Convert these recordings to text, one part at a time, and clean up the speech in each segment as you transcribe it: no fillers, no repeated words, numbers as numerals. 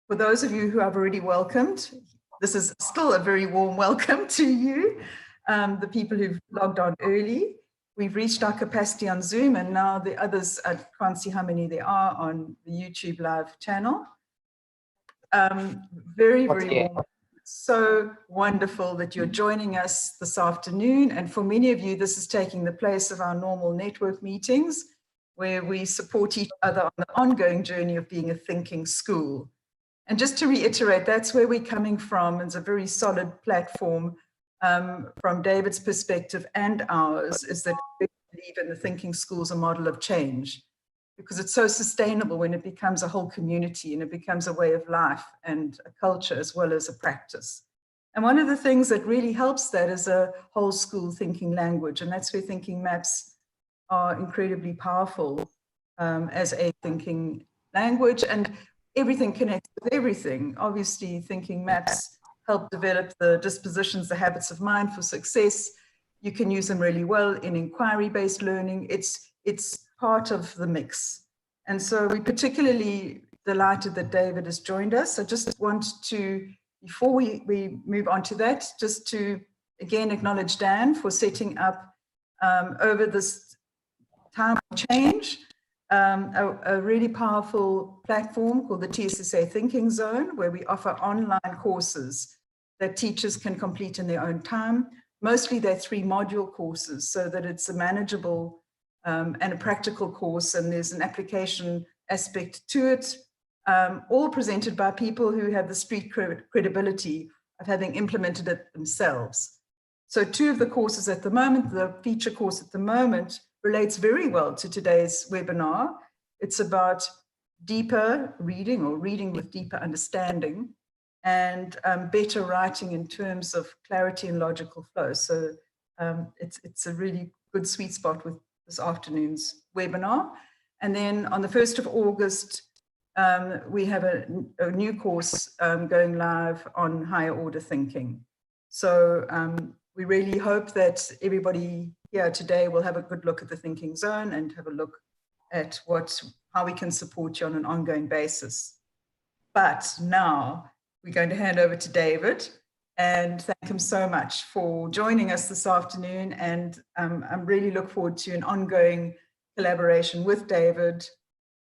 For those of you who I've already welcomed, this is still a very warm welcome to you, the people who've logged on early. We've reached our capacity on Zoom, and now the others, I can't see how many there are on the YouTube live channel. Very warm. So wonderful that you're joining us this afternoon. And for many of you, this is taking the place of our normal network meetings, where we support each other on the ongoing journey of being a thinking school. And just to reiterate, that's where we're coming from. It's a very solid platform from David's perspective and ours, is that we believe in the thinking school as a model of change, because it's so sustainable when it becomes a whole community and it becomes a way of life and a culture as well as a practice. And one of the things that really helps that is a whole school thinking language. And that's where thinking maps are incredibly powerful as a thinking language. And everything connects with everything. Obviously, thinking maps help develop the dispositions, the habits of mind for success. You can use them really well in inquiry-based learning. It's part of the mix. And so we're particularly delighted that David has joined us. I just want to, before we move on to that, just to again acknowledge Dan for setting up over this time of change, a really powerful platform called the TSSA Thinking Zone, where we offer online courses that teachers can complete in their own time. Mostly they're 3-module courses so that it's a manageable and a practical course, and there's an application aspect to it, all presented by people who have the street credibility of having implemented it themselves. So 2 of the courses at the moment, the feature course at the moment, relates very well to today's webinar. It's about deeper reading, or reading with deeper understanding, and better writing in terms of clarity and logical flow. So it's a really good sweet spot with this afternoon's webinar. And then on the 1st of August, we have a new course going live on higher order thinking. So we really hope that everybody here today will have a good look at the thinking zone and have a look at how we can support you on an ongoing basis. But now we're going to hand over to David and thank him so much for joining us this afternoon. And I'm really look forward to an ongoing collaboration with David,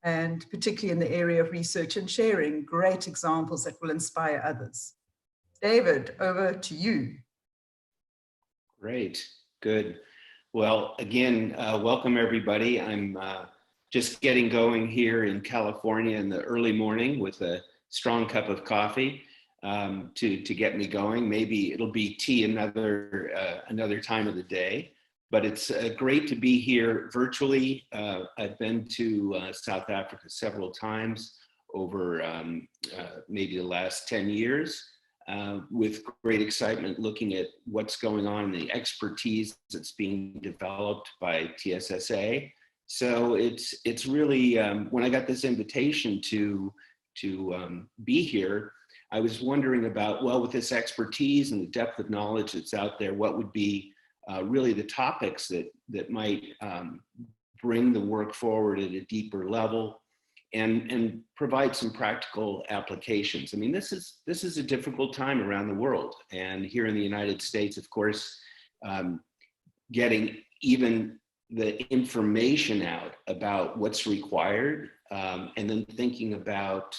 and particularly in the area of research and sharing great examples that will inspire others. David, over to you. Great, good. Well, again, welcome everybody. I'm just getting going here in California in the early morning with a strong cup of coffee to get me going. Maybe it'll be tea another time of the day, but it's great to be here virtually. I've been to South Africa several times over maybe the last 10 years. With great excitement, looking at what's going on, the expertise that's being developed by TSSA. So it's really, when I got this invitation to be here, I was wondering about, well, with this expertise and the depth of knowledge that's out there, what would be really the topics that might bring the work forward at a deeper level, and provide some practical applications. I mean, this is a difficult time around the world, and here in the United States, of course, getting even the information out about what's required, and then thinking about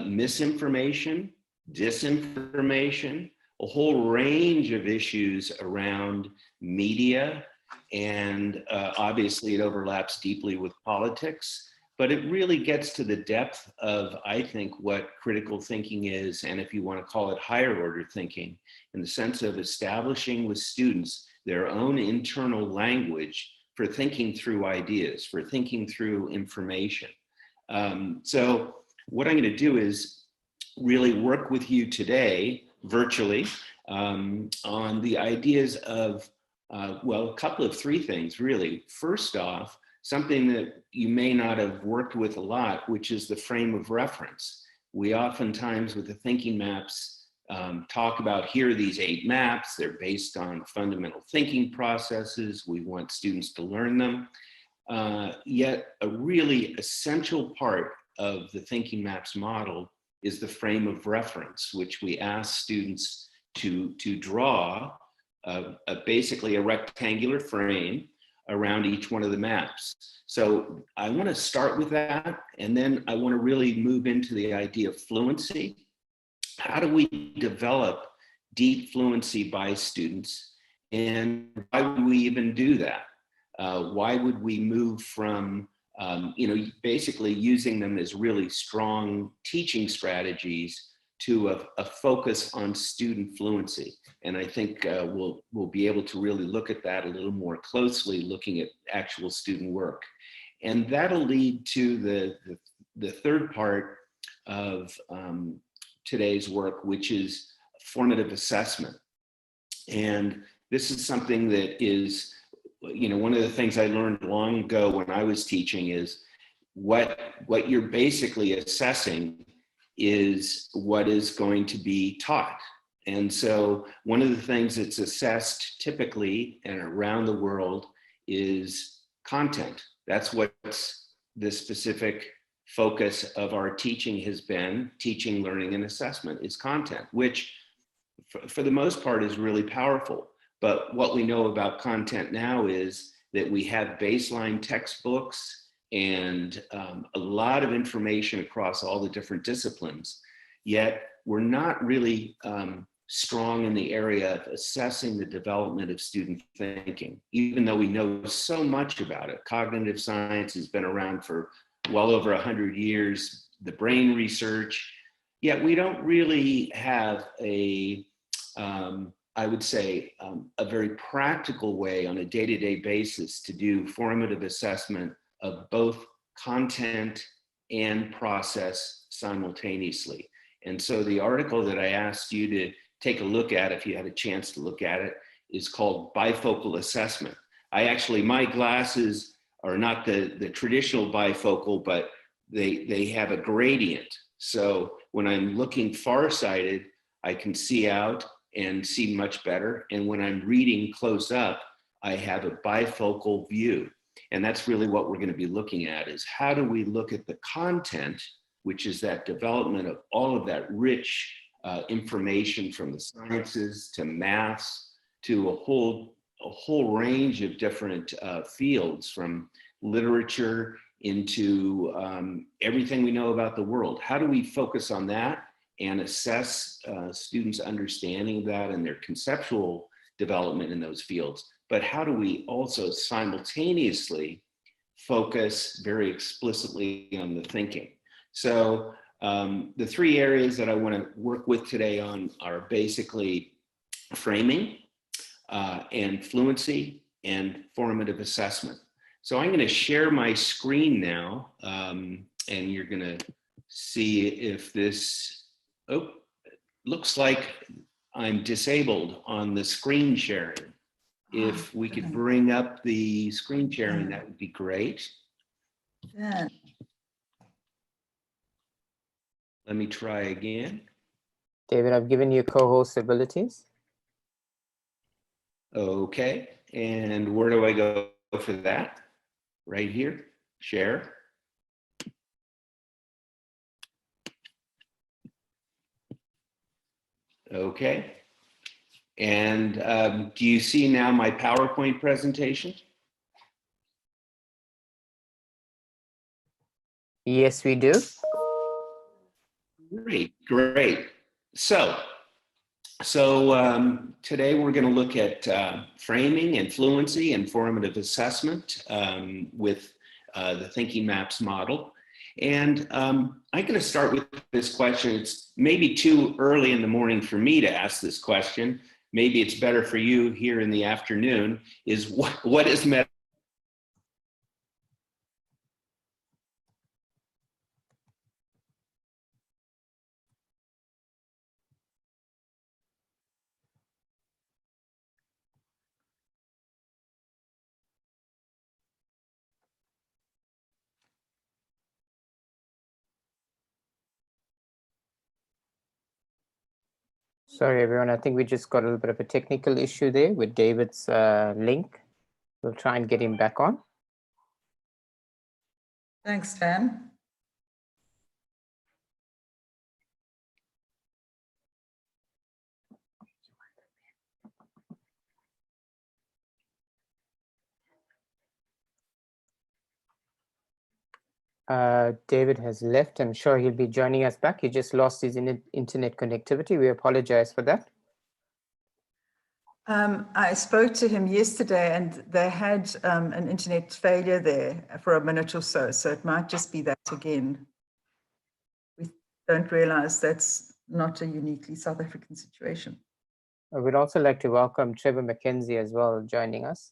misinformation, disinformation, a whole range of issues around media, and obviously it overlaps deeply with politics. But it really gets to the depth of, I think, what critical thinking is, and if you want to call it higher order thinking, in the sense of establishing with students their own internal language for thinking through ideas, for thinking through information. So what I'm going to do is really work with you today, virtually, on the ideas of, well, a couple of 3 things, really. First off, something that you may not have worked with a lot, which is the frame of reference. We oftentimes, with the thinking maps, talk about, here are these 8 maps. They're based on fundamental thinking processes. We want students to learn them. Yet a really essential part of the thinking maps model is the frame of reference, which we ask students to draw basically a rectangular frame around each one of the maps. So I want to start with that, and then I want to really move into the idea of fluency. How do we develop deep fluency by students, and why would we even do that? Why would we move from basically using them as really strong teaching strategies to a focus on student fluency? And I think we'll be able to really look at that a little more closely, looking at actual student work. And that'll lead to the third part of today's work, which is formative assessment. And this is something that is, one of the things I learned long ago when I was teaching is what you're basically assessing is what is going to be taught. And so one of the things that's assessed typically and around the world is content. That's what the specific focus of our teaching has been. Teaching, learning, and assessment is content, which for the most part is really powerful. But what we know about content now is that we have baseline textbooks and a lot of information across all the different disciplines, yet we're not really strong in the area of assessing the development of student thinking, even though we know so much about it. Cognitive science has been around for well over 100 years, the brain research, yet we don't really have I would say, a very practical way on a day-to-day basis to do formative assessment of both content and process simultaneously. And so the article that I asked you to take a look at, if you had a chance to look at it, is called Bifocal Assessment. My glasses are not the traditional bifocal, but they have a gradient. So when I'm looking farsighted, I can see out and see much better. And when I'm reading close up, I have a bifocal view. And that's really what we're going to be looking at, is how do we look at the content, which is that development of all of that rich information from the sciences to maths to a whole range of different fields, from literature into everything we know about the world. How do we focus on that and assess students' understanding of that and their conceptual development in those fields? But how do we also simultaneously focus very explicitly on the thinking? So the three areas that I want to work with today on are basically framing and fluency and formative assessment. So I'm going to share my screen now, and you're going to see if this, looks like I'm disabled on the screen sharing. If we could bring up the screen sharing, that would be great. Yeah. Let me try again. David, I've given you co-host abilities. Okay, and where do I go for that? Right here, share. Okay, and do you see now my PowerPoint presentation? Yes, we do. Great, great. So today we're going to look at framing and fluency and formative assessment with the Thinking Maps model. And I'm going to start with this question. It's maybe too early in the morning for me to ask this question. Maybe it's better for you here in the afternoon, is what is meta? Sorry, everyone. I think we just got a little bit of a technical issue there with David's link. We'll try and get him back on. Thanks, Dan. David has left. I'm sure he'll be joining us back. He just lost his internet connectivity. We apologize for that. I spoke to him yesterday and they had an internet failure there for a minute or so. So it might just be that again. We don't realize that's not a uniquely South African situation. I would also like to welcome Trevor McKenzie as well, joining us.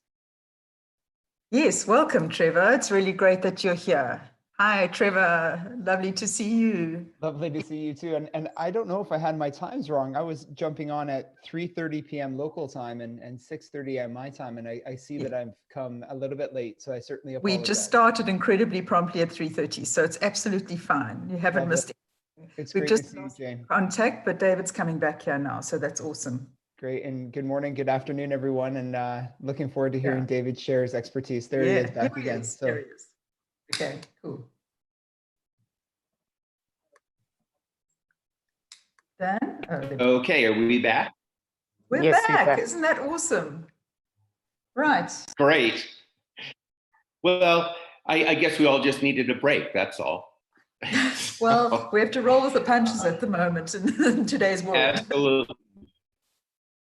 Yes, welcome, Trevor. It's really great that you're here. Hi, Trevor. Lovely to see you. Lovely to see you too. And I don't know if I had my times wrong. I was jumping on at 3:30 p.m. local time and 6:30 at my time. And I see that I've come a little bit late. So I certainly apologize. We just started incredibly promptly at 3:30. So it's absolutely fine. You haven't missed anything. It's We've great just to see you, lost Jane. contact, but David's coming back here now. So that's awesome. Great. And good morning, good afternoon, everyone. And looking forward to hearing David share his expertise. There he is back again. So. There he is. Okay, cool. Dan? Okay, are we back? We're Yes, back. Isn't that awesome? Right. Great. Well, I guess we all just needed a break, that's all. Well, we have to roll with the punches at the moment in today's world. Absolutely.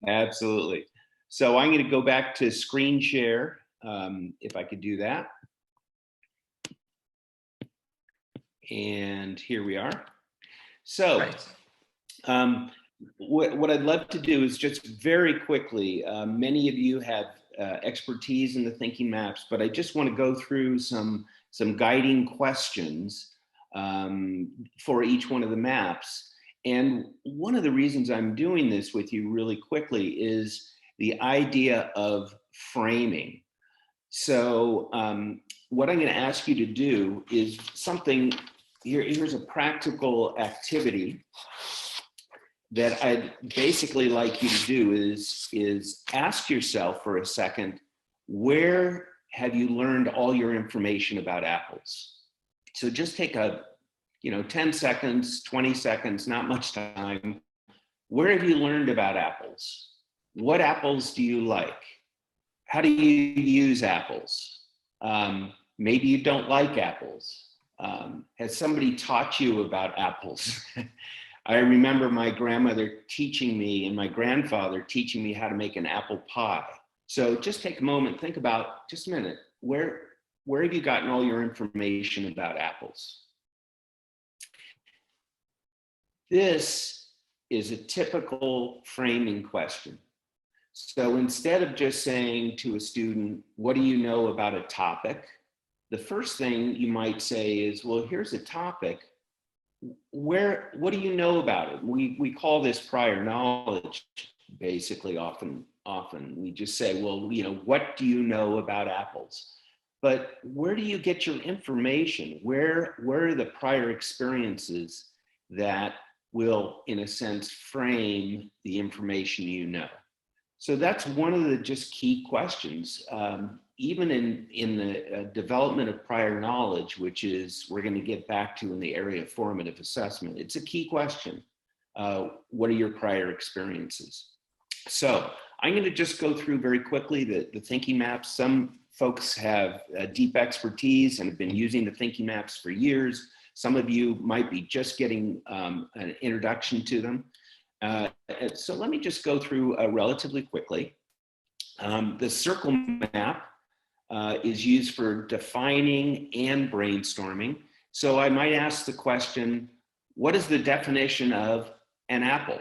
Absolutely. So I'm going to go back to screen share, if I could do that. And here we are. So Right. what I'd love to do is just very quickly, many of you have expertise in the thinking maps, but I just want to go through some guiding questions for each one of the maps. And one of the reasons I'm doing this with you really quickly is the idea of framing. So what I'm going to ask you to do is something, here's a practical activity that I'd basically like you to do is ask yourself for a second, where have you learned all your information about apples? So just take 10 seconds, 20 seconds, not much time. Where have you learned about apples? What apples do you like? How do you use apples? Maybe you don't like apples. Has somebody taught you about apples? I remember my grandmother teaching me and my grandfather teaching me how to make an apple pie. So just take a moment, think about just a minute, where have you gotten all your information about apples? This is a typical framing question. So instead of just saying to a student, what do you know about a topic? The first thing you might say is, well, here's a topic. What do you know about it? We call this prior knowledge, basically. Often we just say, well, what do you know about apples? But where do you get your information? Where are the prior experiences that will, in a sense, frame the information you know? So that's one of the just key questions. Even in the development of prior knowledge, which is we're going to get back to in the area of formative assessment, it's a key question. What are your prior experiences? So I'm going to just go through very quickly the thinking maps. Some folks have deep expertise and have been using the thinking maps for years. Some of you might be just getting an introduction to them. So let me just go through relatively quickly. The circle map is used for defining and brainstorming. So I might ask the question, what is the definition of an apple?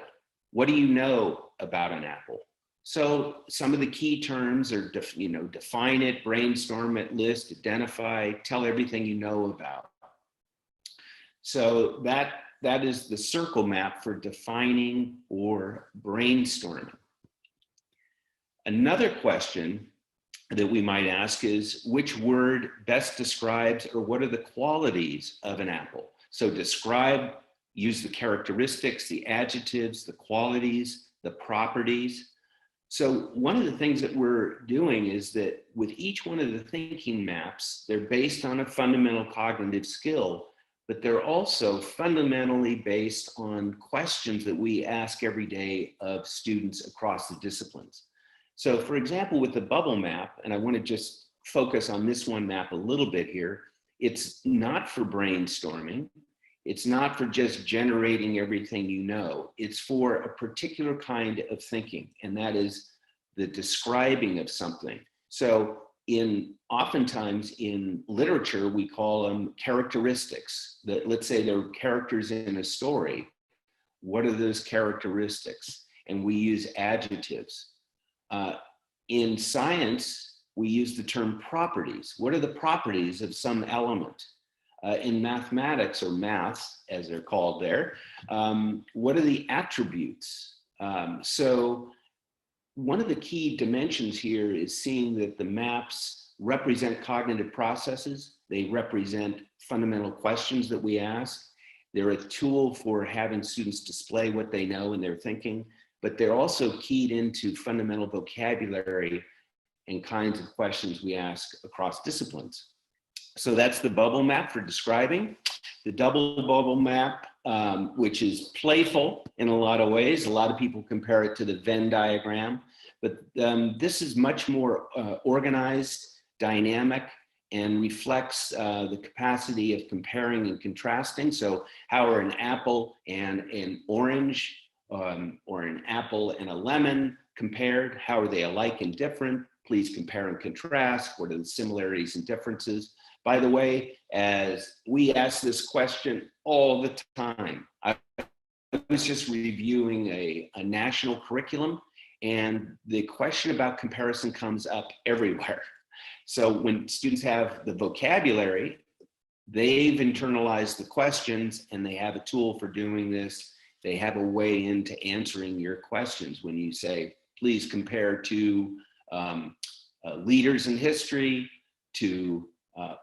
What do you know about an apple? So some of the key terms are, define it, brainstorm it, list, identify, tell everything you know about. So that is the circle map for defining or brainstorming. Another question that we might ask is, which word best describes or what are the qualities of an apple? So describe, use the characteristics, the adjectives, the qualities, the properties. So one of the things that we're doing is that with each one of the thinking maps, they're based on a fundamental cognitive skill, but they're also fundamentally based on questions that we ask every day of students across the disciplines. So for example, with the bubble map, and I want to just focus on this one map a little bit here, It's not for brainstorming. It's not for just generating everything you know. It's for a particular kind of thinking, and that is the describing of something. So oftentimes in literature, we call them characteristics. That, let's say there are characters in a story. What are those characteristics? And we use adjectives. In science, we use the term properties. What are the properties of some element? In mathematics, or maths, as they're called there, what are the attributes? So one of the key dimensions here is seeing that the maps represent cognitive processes. They represent fundamental questions that we ask. They're a tool for having students display what they know in their thinking, but they're also keyed into fundamental vocabulary and kinds of questions we ask across disciplines. So that's the bubble map for describing. The double bubble map, which is playful in a lot of ways. A lot of people compare it to the Venn diagram, but this is much more organized, dynamic, and reflects the capacity of comparing and contrasting. So how are an apple and an orange, or an apple and a lemon compared? How are they alike and different? Please compare and contrast. What are the similarities and differences? By the way, as we ask this question all the time, I was just reviewing a national curriculum, and the question about comparison comes up everywhere. So when students have the vocabulary, they've internalized the questions, and they have a tool for doing this. They have a way into answering your questions when you say, please compare to leaders in history, to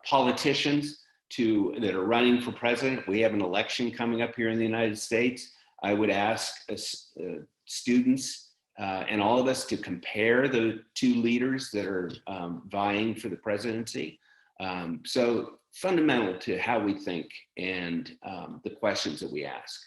politicians that are running for president. We have an election coming up here in the United States. I would ask students and all of us to compare the two leaders that are vying for the presidency. So fundamental to how we think and the questions that we ask.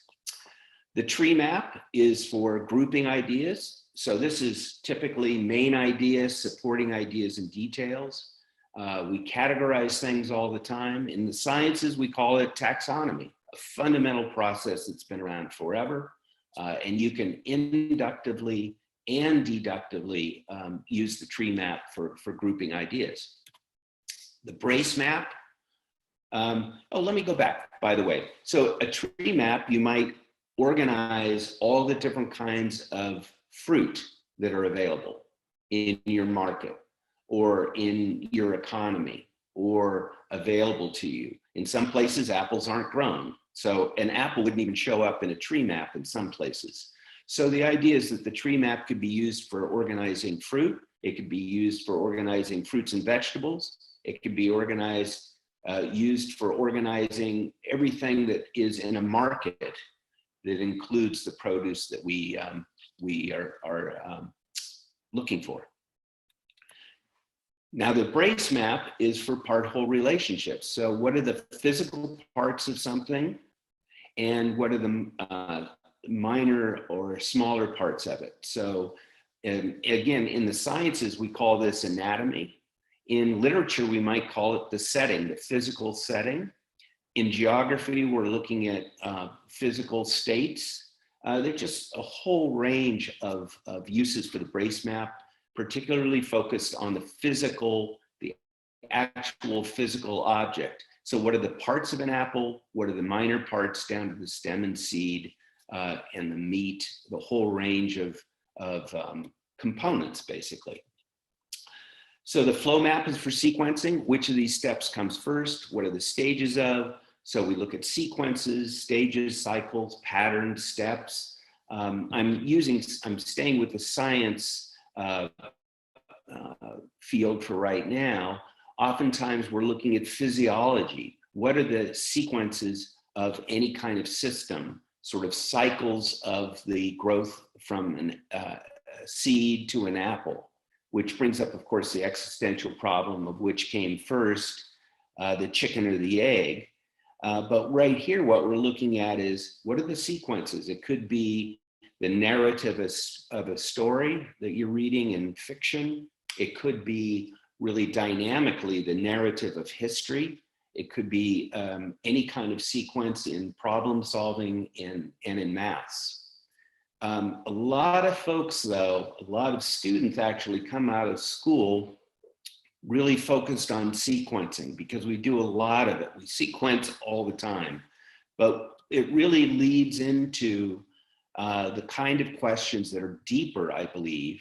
The tree map is for grouping ideas. So this is typically main ideas, supporting ideas, and details. We categorize things all the time. In the sciences, we call it taxonomy, a fundamental process that's been around forever. And you can inductively and deductively use the tree map for grouping ideas. The brace map. Let me go back, by the way. So a tree map, you might organize all the different kinds of fruit that are available in your market, or in your economy, or available to you. In some places, apples aren't grown. So an apple wouldn't even show up in a tree map in some places. So the idea is that the tree map could be used for organizing fruit. It could be used for organizing fruits and vegetables. It could be used for organizing everything that is in a market that includes the produce that we are looking for. Now, the brace map is for part-whole relationships. So what are the physical parts of something, and what are the minor or smaller parts of it? So, and again, in the sciences, we call this anatomy. In literature, we might call it the setting, the physical setting. In geography, we're looking at physical states. There's just a whole range of uses for the brace map, particularly focused on the actual physical object. So what are the parts of an apple? What are the minor parts down to the stem and seed and the meat, the whole range of components, basically. So the flow map is for sequencing. Which of these steps comes first? What are the stages of? So we look at sequences, stages, cycles, patterns, steps. I'm staying with the science field for right now. Oftentimes we're looking at physiology. What are the sequences of any kind of system, sort of cycles of the growth from a seed to an apple, which brings up, of course, the existential problem of which came first, the chicken or the egg. But right here, what we're looking at is, what are the sequences? It could be the narrative of a story that you're reading in fiction. It could be really dynamically the narrative of history. It could be any kind of sequence in problem solving and in maths. A lot of folks, though, a lot of students actually come out of school really focused on sequencing, because we do a lot of it. We sequence all the time, but it really leads into the kind of questions that are deeper, I believe,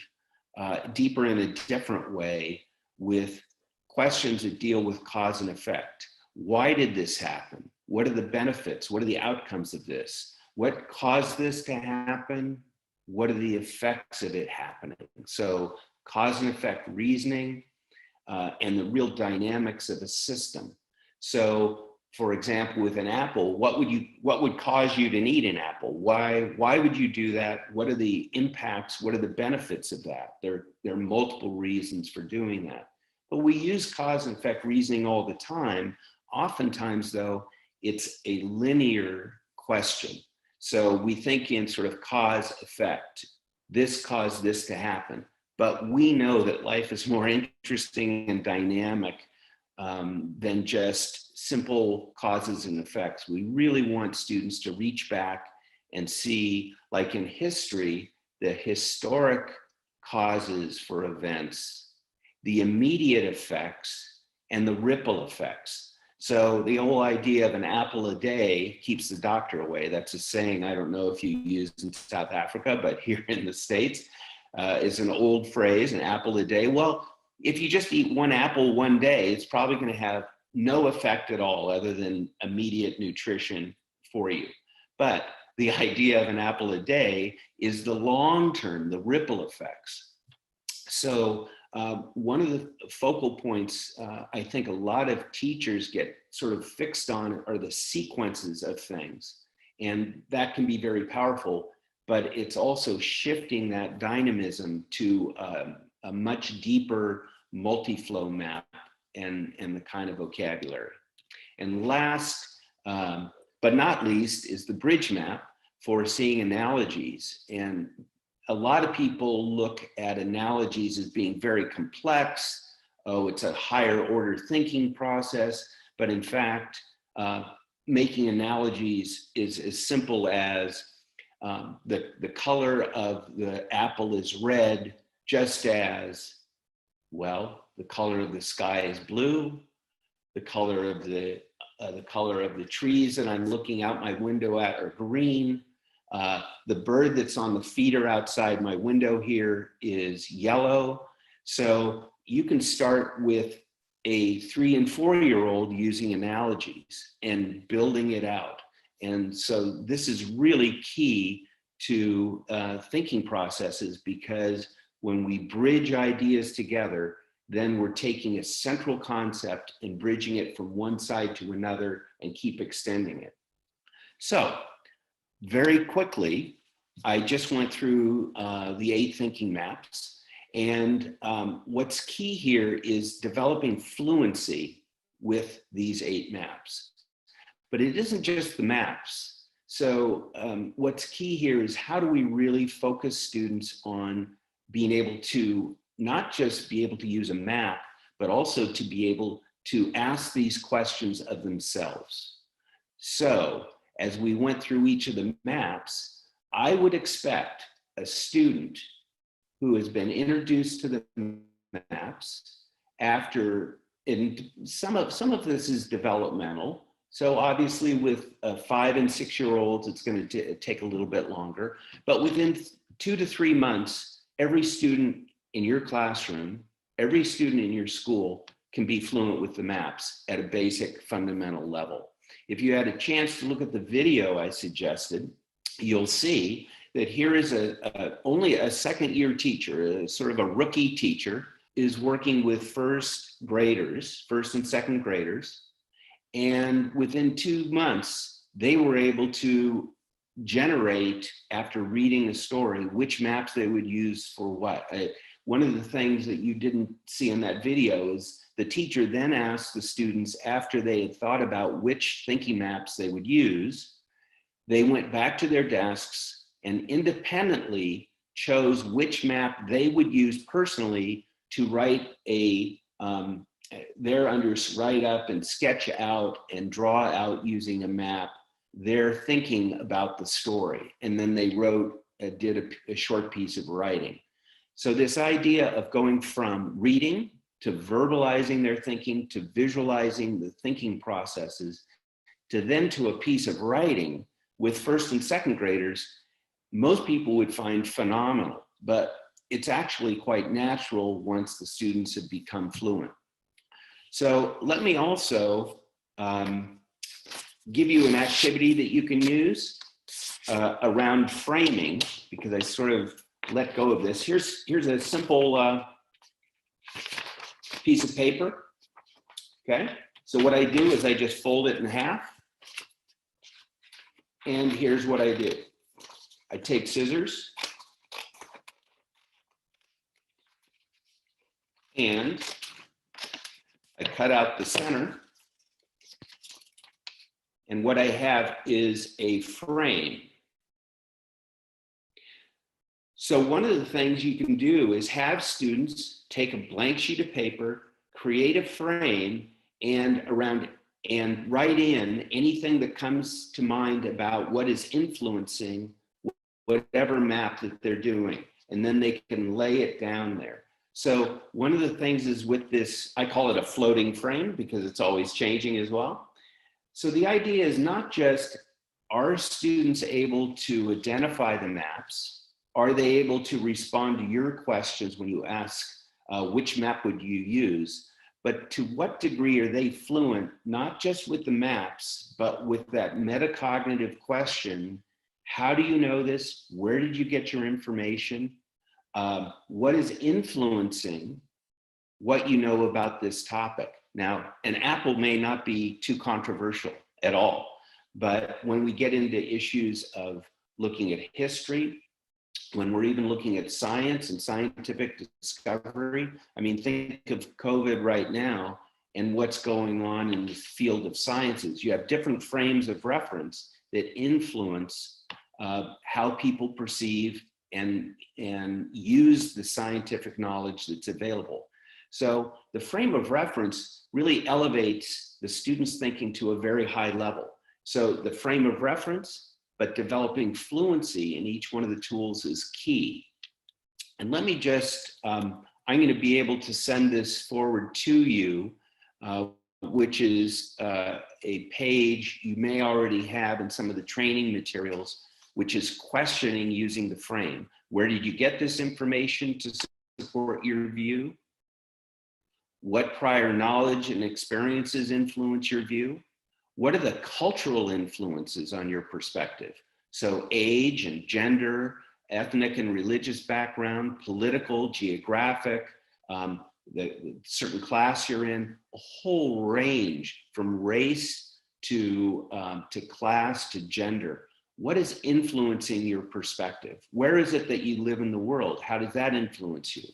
deeper in a different way, with questions that deal with cause and effect. Why did this happen? What are the benefits? What are the outcomes of this? What caused this to happen? What are the effects of it happening? So cause and effect reasoning, and the real dynamics of a system. So, for example, with an apple, what would cause you to need an apple? Why would you do that? What are the impacts? What are the benefits of that? There are multiple reasons for doing that. But we use cause and effect reasoning all the time. Oftentimes, though, it's a linear question. So we think in sort of cause effect. This caused this to happen. But we know that life is more interesting and dynamic than just simple causes and effects. We really want students to reach back and see, like in history, the historic causes for events, the immediate effects, and the ripple effects. So the whole idea of an apple a day keeps the doctor away. That's a saying I don't know if you use in South Africa, but here in the States, is an old phrase, an apple a day. Well, if you just eat one apple one day, it's probably going to have no effect at all other than immediate nutrition for you. But the idea of an apple a day is the long term, the ripple effects. So one of the focal points I think a lot of teachers get sort of fixed on are the sequences of things. And that can be very powerful, but it's also shifting that dynamism to a much deeper multi-flow map and the kind of vocabulary. And last, but not least, is the bridge map for seeing analogies. And a lot of people look at analogies as being very complex. Oh, it's a higher order thinking process. But in fact, making analogies is as simple as the color of the apple is red, just as, well, the color of the sky is blue, the color of the trees that I'm looking out my window at are green. The bird that's on the feeder outside my window here is yellow. So you can start with a 3- and 4-year-old using analogies and building it out. And so this is really key to thinking processes, because when we bridge ideas together, then we're taking a central concept and bridging it from one side to another and keep extending it. So very quickly, I just went through the 8 thinking maps. And what's key here is developing fluency with these 8 maps. But it isn't just the maps. So what's key here is, how do we really focus students on being able to not just be able to use a map, but also to be able to ask these questions of themselves. So as we went through each of the maps, I would expect a student who has been introduced to the maps after, and some of this is developmental. So obviously with 5- and 6-year-olds, it's going to take a little bit longer, but within 2 to 3 months, every student in your classroom, every student in your school can be fluent with the maps at a basic fundamental level. If you had a chance to look at the video I suggested, you'll see that here is only a 2nd-year teacher, sort of a rookie teacher, is working with 1st graders, 1st and 2nd graders. And within 2 months, they were able to generate, after reading a story, which maps they would use for what. One of the things that you didn't see in that video is the teacher then asked the students, after they had thought about which thinking maps they would use, they went back to their desks and independently chose which map they would use personally to write an write up and sketch out and draw out using a map their thinking about the story. And then they did a short piece of writing. So this idea of going from reading to verbalizing their thinking, to visualizing the thinking processes, to a piece of writing with first and second graders, most people would find phenomenal, but it's actually quite natural once the students have become fluent. So let me also give you an activity that you can use around framing, because I sort of let go of this. Here's a simple piece of paper, okay? So what I do is I just fold it in half, and here's what I do. I take scissors, and I cut out the center, and what I have is a frame. So one of the things you can do is have students take a blank sheet of paper, create a frame, and write in anything that comes to mind about what is influencing whatever map that they're doing. And then they can lay it down there. So one of the things is with this, I call it a floating frame because it's always changing as well. So the idea is not just, are students able to identify the maps? Are they able to respond to your questions when you ask, which map would you use? But to what degree are they fluent, not just with the maps, but with that metacognitive question, how do you know this? Where did you get your information? What is influencing what you know about this topic? Now, an apple may not be too controversial at all, but when we get into issues of looking at history, when we're even looking at science and scientific discovery, I mean, think of COVID right now and what's going on in the field of sciences. You have different frames of reference that influence how people perceive and use the scientific knowledge that's available. So the frame of reference really elevates the student's thinking to a very high level. So the frame of reference, but developing fluency in each one of the tools is key. And let me just, I'm going to be able to send this forward to you, which is a page you may already have in some of the training materials, which is questioning using the frame. Where did you get this information to support your view? What prior knowledge and experiences influence your view? What are the cultural influences on your perspective? So age and gender, ethnic and religious background, political, geographic, the certain class you're in, a whole range from race to class to gender. What is influencing your perspective? Where is it that you live in the world? How does that influence you?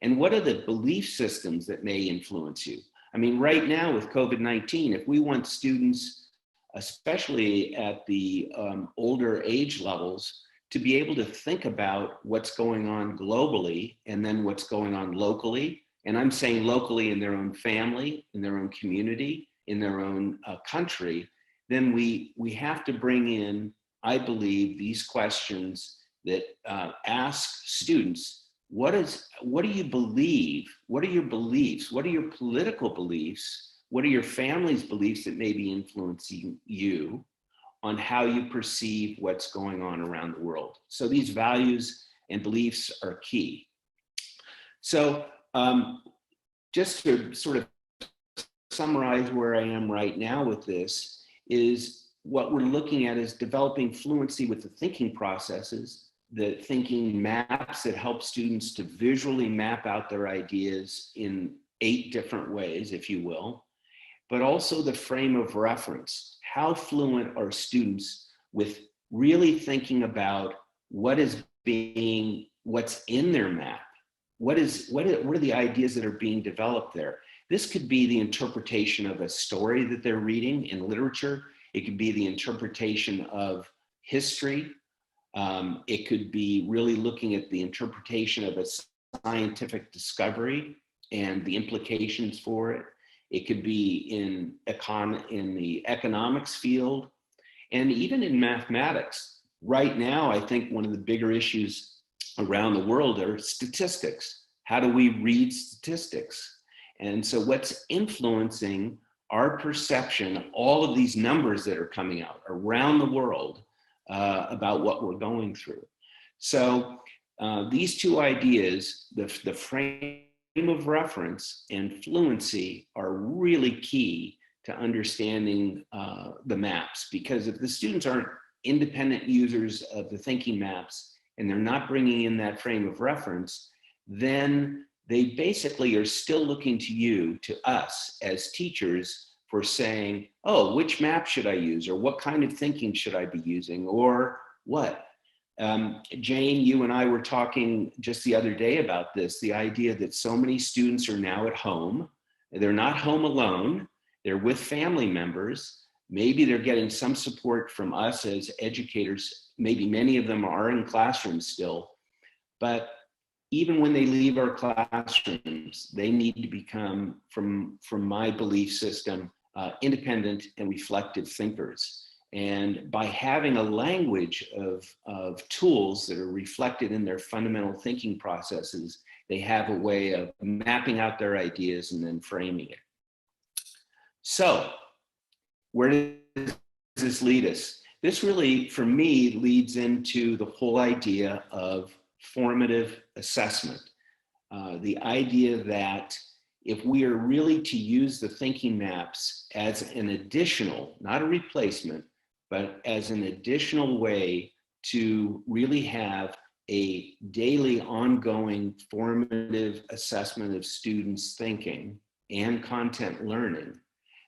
And what are the belief systems that may influence you? I mean, right now with COVID-19, if we want students, especially at the older age levels, to be able to think about what's going on globally and then what's going on locally, and I'm saying locally in their own family, in their own community, in their own country, then we have to bring in, I believe, these questions that ask students, what do you believe? What are your beliefs? What are your political beliefs? What are your family's beliefs that may be influencing you on how you perceive what's going on around the world? So these values and beliefs are key. So just to sort of summarize where I am right now with this is what we're looking at is developing fluency with the thinking processes, the thinking maps that help students to visually map out their ideas in 8 different ways, if you will, but also the frame of reference. How fluent are students with really thinking about what's in their map? What are the ideas that are being developed there? This could be the interpretation of a story that they're reading in literature. It could be the interpretation of history. It could be really looking at the interpretation of a scientific discovery and the implications for it. It could be in the economics field, and even in mathematics. Right now, I think one of the bigger issues around the world are statistics. How do we read statistics? And so what's influencing our perception of all of these numbers that are coming out around the world about what we're going through? So these two ideas, the frame of reference and fluency, are really key to understanding the maps, because if the students aren't independent users of the thinking maps and they're not bringing in that frame of reference, then they basically are still looking to you, to us as teachers, for saying, oh, which map should I use? Or what kind of thinking should I be using? Or what? Jane, you and I were talking just the other day about this, the idea that so many students are now at home. They're not home alone. They're with family members. Maybe they're getting some support from us as educators. Maybe many of them are in classrooms still. But even when they leave our classrooms, they need to become, from my belief system, independent and reflective thinkers. And by having a language of tools that are reflected in their fundamental thinking processes, they have a way of mapping out their ideas and then framing it. So, where does this lead us? This really, for me, leads into the whole idea of formative assessment. The idea that if we are really to use the thinking maps as an additional, not a replacement, but as an additional way to really have a daily ongoing formative assessment of students' thinking and content learning,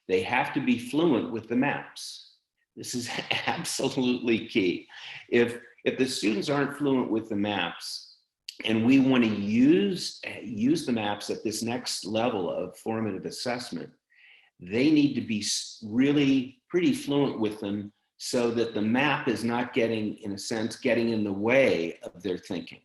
they have to be fluent with the maps. This is absolutely key. If the students aren't fluent with the maps, and we want to use the maps at this next level of formative assessment, they need to be really pretty fluent with them so that the map is not getting in the way of their thinking.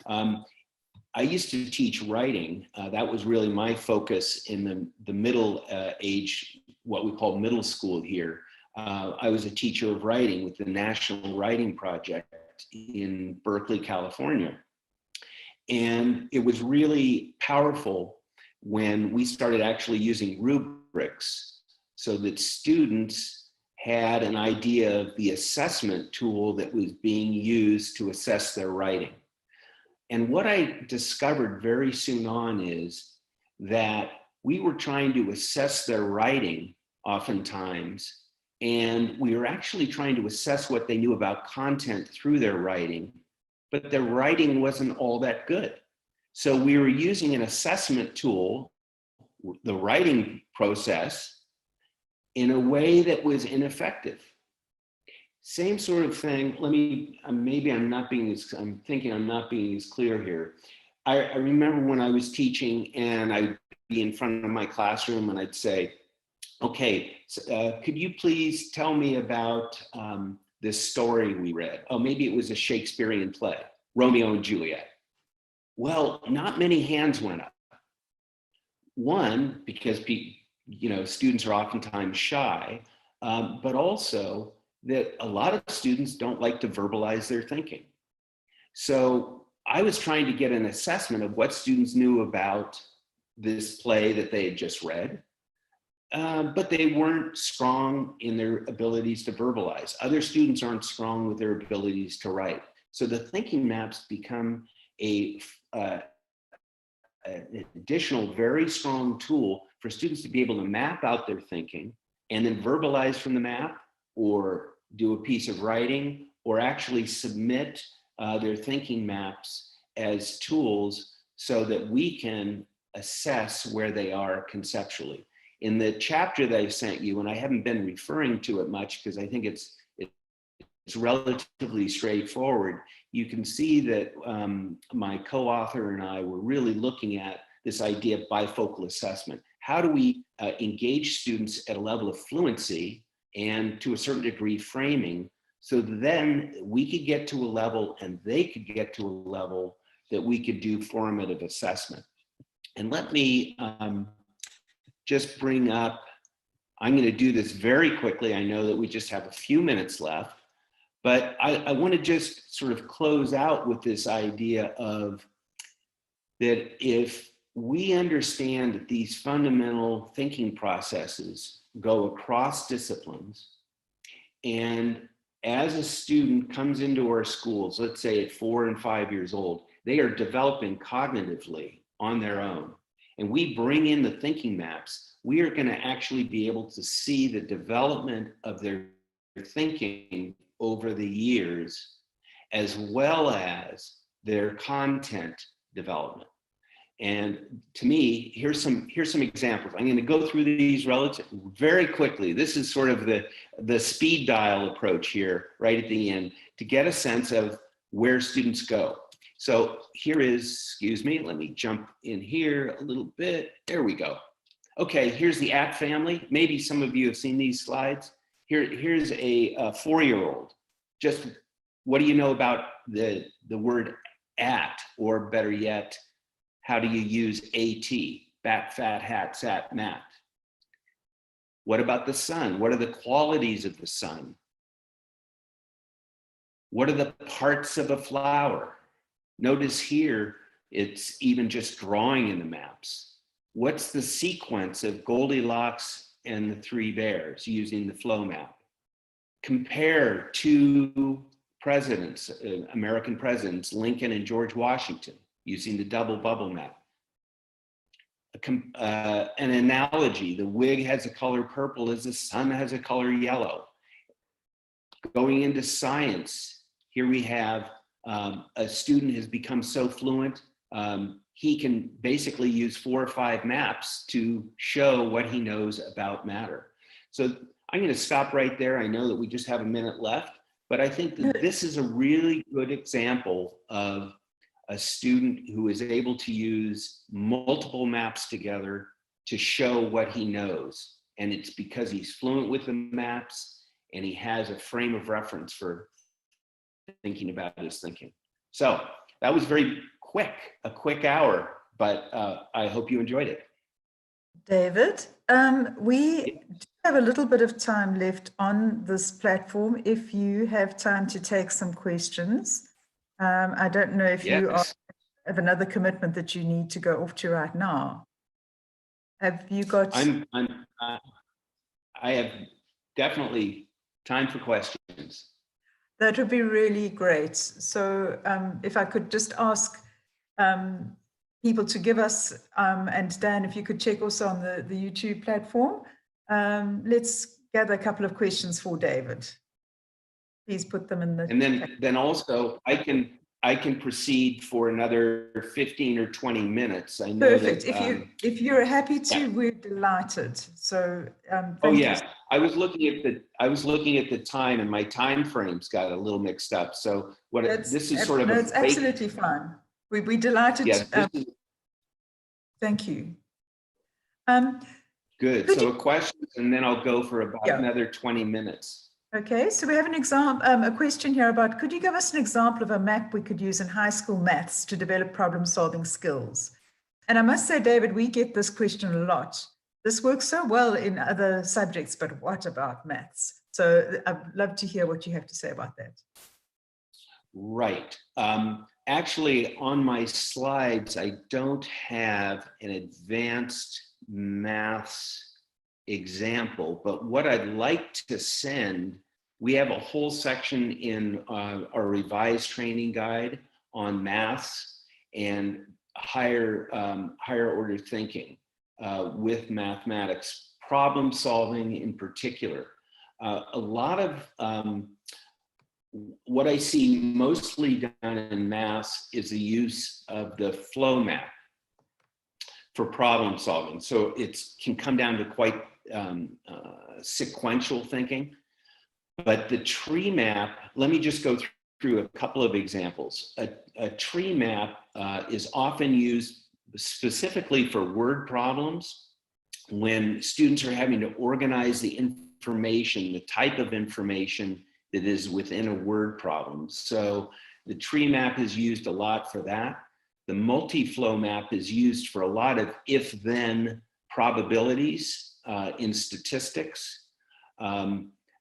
I used to teach writing. That was really my focus in the middle age, what we call middle school here. I was a teacher of writing with the National Writing Project in Berkeley, California. And it was really powerful when we started actually using rubrics so that students had an idea of the assessment tool that was being used to assess their writing. And what I discovered very soon on is that we were trying to assess their writing oftentimes, and we were actually trying to assess what they knew about content through their writing, but their writing wasn't all that good. So we were using an assessment tool, the writing process, in a way that was ineffective. Same sort of thing. I'm thinking I'm not being as clear here. I remember when I was teaching and I'd be in front of my classroom and I'd say, okay, could you please tell me about this story we read? Oh, maybe it was a Shakespearean play, Romeo and Juliet. Well, not many hands went up. One, because students are oftentimes shy, but also that a lot of students don't like to verbalize their thinking. So I was trying to get an assessment of what students knew about this play that they had just read, but they weren't strong in their abilities to verbalize. Other students aren't strong with their abilities to write. So the thinking maps become an additional, very strong tool for students to be able to map out their thinking and then verbalize from the map, or do a piece of writing, or actually submit their thinking maps as tools so that we can assess where they are conceptually. In the chapter that I sent you, and I haven't been referring to it much because I think it's relatively straightforward, you can see that my co-author and I were really looking at this idea of bifocal assessment. How do we engage students at a level of fluency and to a certain degree framing, so then we could get to a level and they could get to a level that we could do formative assessment. And let me just bring up, I'm going to do this very quickly. I know that we just have a few minutes left, but I want to just sort of close out with this idea of that if we understand that these fundamental thinking processes go across disciplines, and as a student comes into our schools, let's say at 4 and 5 years old, they are developing cognitively on their own. And we bring in the thinking maps, we are going to actually be able to see the development of their thinking over the years, as well as their content development. And to me, here's some examples. I'm going to go through these very quickly. This is sort of the speed dial approach here, right at the end, to get a sense of where students go. So here is, excuse me, let me jump in here a little bit. There we go. Okay, here's the at family. Maybe some of you have seen these slides. Here's a 4-year-old. Just what do you know about the word at, or better yet, how do you use AT? Bat, fat, hat, sat, mat. What about the sun? What are the qualities of the sun? What are the parts of a flower? Notice here, it's even just drawing in the maps. What's the sequence of Goldilocks and the 3 bears using the flow map? Compare 2 presidents, American presidents, Lincoln and George Washington, using the double bubble map. An analogy, the wig has a color purple as the sun has a color yellow. Going into science, here we have a student has become so fluent, he can basically use 4 or 5 maps to show what he knows about matter. So I'm going to stop right there. I know that we just have a minute left, but I think that this is a really good example of a student who is able to use multiple maps together to show what he knows. And it's because he's fluent with the maps and he has a frame of reference for thinking about his thinking. So that was very quick, a quick hour, but I hope you enjoyed it. David, we do have a little bit of time left on this platform if you have time to take some questions. I don't know if you have another commitment that you need to go off to right now. Have you got? I have definitely time for questions. That would be really great. So if I could just ask people to give us, and Dan, if you could check also on the YouTube platform, let's gather a couple of questions for David. Please put them in the. And then also I can proceed for another 15 or 20 minutes. I know perfect. That, if you're happy to, we're delighted. So oh yeah, I was looking at the time, and my time frames got a little mixed up. So this is sort of it's absolutely fine. We're delighted. Yeah, thank you. Good. So questions, and then I'll go for about another 20 minutes. Okay, so we have an example, a question here about, could you give us an example of a map we could use in high school maths to develop problem-solving skills? And I must say, David, we get this question a lot. This works so well in other subjects, but what about maths? So I'd love to hear what you have to say about that. Right. Actually, on my slides, I don't have an advanced maths example, but what I'd like to send, we have a whole section in our revised training guide on maths and higher order thinking with mathematics, problem solving in particular. A lot of what I see mostly done in maths is the use of the flow map for problem solving. So it can come down to quite sequential thinking. But the tree map, let me just go through a couple of examples. A tree map is often used specifically for word problems when students are having to organize the information, the type of information that is within a word problem. So the tree map is used a lot for that. The multi-flow map is used for a lot of if-then probabilities in statistics.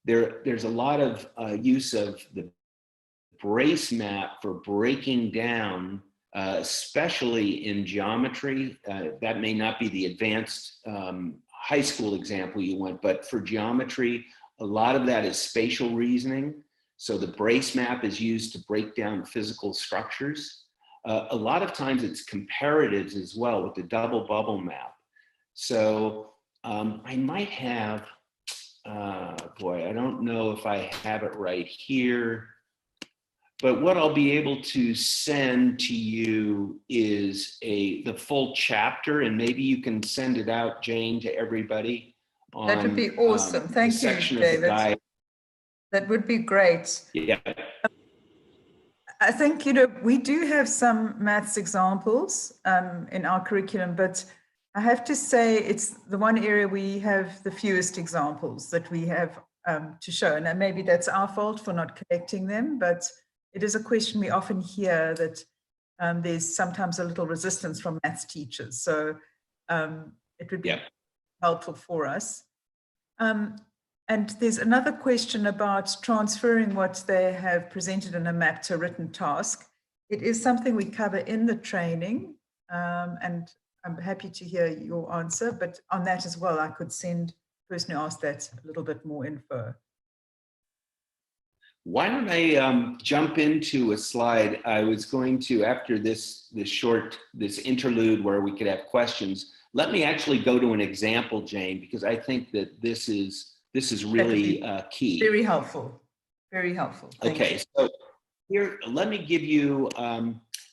There's a lot of use of the brace map for breaking down, especially in geometry. That may not be the advanced high school example you want, but for geometry, a lot of that is spatial reasoning. So the brace map is used to break down physical structures. A lot of times it's comparatives as well with the double bubble map. So I might have, boy, I don't know if I have it right here, but what I'll be able to send to you is the full chapter, and maybe you can send it out, Jane, to everybody. That would be awesome. Thank you, David. That would be great. Yeah. I think, you know, we do have some maths examples in our curriculum, but I have to say it's the one area we have the fewest examples that we have to show. And maybe that's our fault for not collecting them, but it is a question we often hear that there's sometimes a little resistance from maths teachers. So it would be helpful for us. And there's another question about transferring what they have presented in a map to a written task. It is something we cover in the training, and I'm happy to hear your answer, but on that as well, I could send the person who asked that a little bit more info. Why don't I jump into a slide? I was going to, after this interlude where we could have questions, let me actually go to an example, Jane, because I think that this is really key. Very helpful. Very helpful. Okay, so here, let me give you,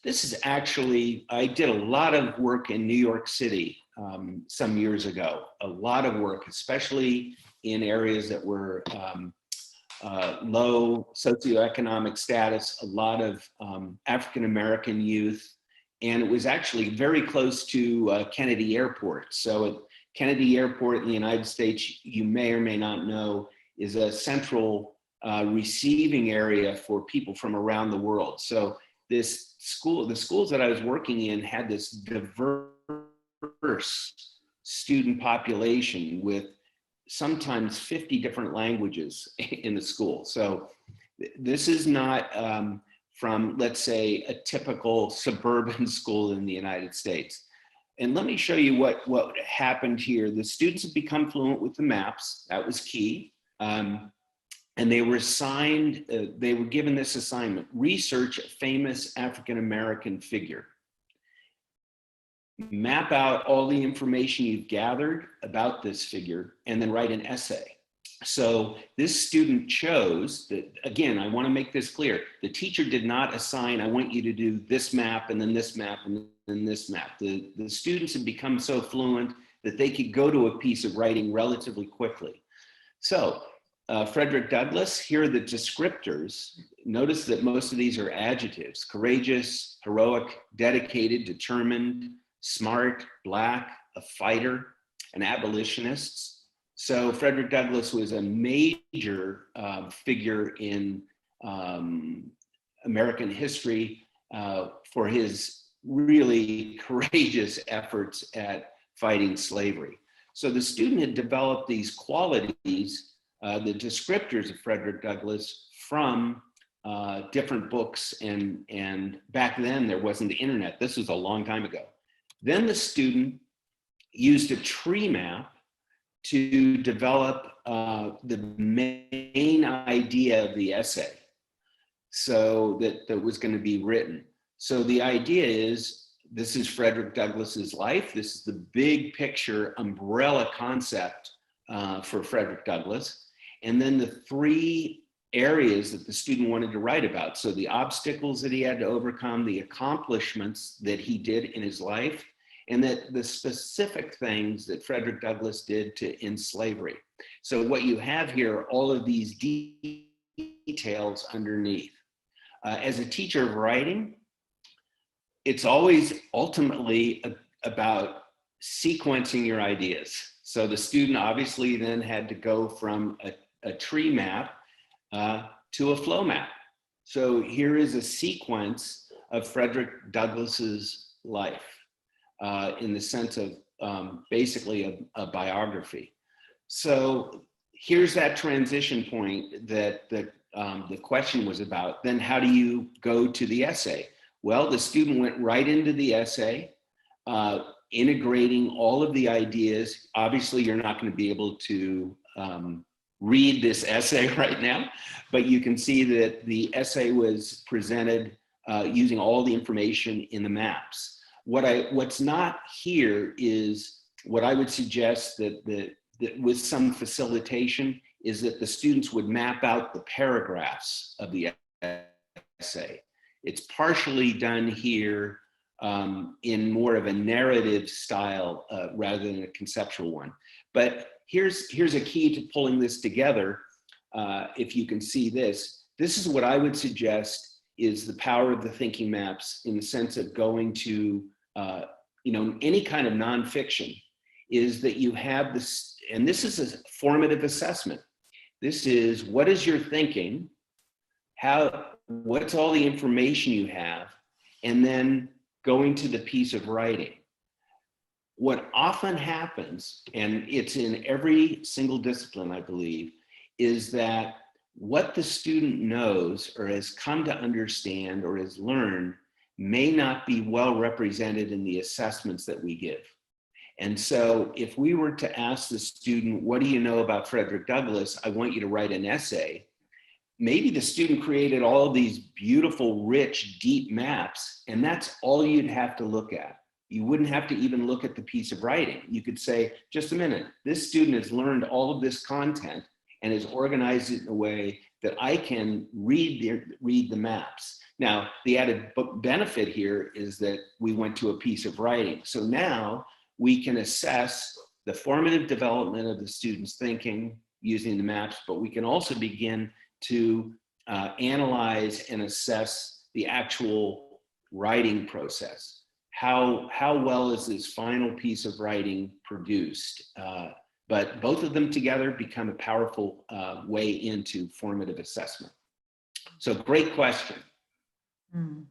this is actually, I did a lot of work in New York City some years ago, a lot of work, especially in areas that were low socioeconomic status, a lot of African-American youth, and it was actually very close to Kennedy Airport. So at Kennedy Airport in the United States, you may or may not know, is a central receiving area for people from around the world. So this school, the schools that I was working in had this diverse student population with sometimes 50 different languages in the school. So this is not from, let's say, a typical suburban school in the United States. And let me show you what happened here. The students have become fluent with the maps. That was key. And they were assigned, they were given this assignment: research a famous African-American figure. Map out all the information you've gathered about this figure and then write an essay. So this student chose that, again, I want to make this clear. The teacher did not assign, I want you to do this map and then this map and then this map. The students had become so fluent that they could go to a piece of writing relatively quickly. So Frederick Douglass, here are the descriptors. Notice that most of these are adjectives: courageous, heroic, dedicated, determined, smart, black, a fighter, an abolitionist. So Frederick Douglass was a major figure in American history for his really courageous efforts at fighting slavery. So the student had developed these qualities, the descriptors of Frederick Douglass, from different books, and back then there wasn't the internet. This was a long time ago. Then the student used a tree map to develop the main idea of the essay, so that was going to be written. So the idea is, this is Frederick Douglass's life. This is the big picture umbrella concept for Frederick Douglass. And then the three areas that the student wanted to write about. So the obstacles that he had to overcome, the accomplishments that he did in his life, and that the specific things that Frederick Douglass did to end slavery. So what you have here are all of these details underneath. As a teacher of writing, it's always ultimately about sequencing your ideas. So the student obviously then had to go from a tree map to a flow map. So here is a sequence of Frederick Douglass's life in the sense of basically a biography. So here's that transition point that the question was about. Then how do you go to the essay? Well, the student went right into the essay, integrating all of the ideas. Obviously, you're not going to be able to read this essay right now, but you can see that the essay was presented using all the information in the maps. What's not here is what I would suggest that with some facilitation is that the students would map out the paragraphs of the essay. It's partially done here in more of a narrative style rather than a conceptual one. But here's a key to pulling this together. If you can see this is what I would suggest is the power of the thinking maps in the sense of going to any kind of nonfiction, is that you have this, and this is a formative assessment. This is, what is your thinking? What's all the information you have? And then going to the piece of writing. What often happens, and it's in every single discipline, I believe, is that what the student knows or has come to understand or has learned may not be well represented in the assessments that we give. And so if we were to ask the student, what do you know about Frederick Douglass? I want you to write an essay. Maybe the student created all of these beautiful, rich, deep maps, and that's all you'd have to look at. You wouldn't have to even look at the piece of writing. You could say, just a minute, this student has learned all of this content and has organized it in a way that I can read the maps. Now, the added benefit here is that we went to a piece of writing. So now we can assess the formative development of the student's thinking using the maps, but we can also begin to analyze and assess the actual writing process. How well is this final piece of writing produced? But both of them together become a powerful way into formative assessment. So great question. Mm.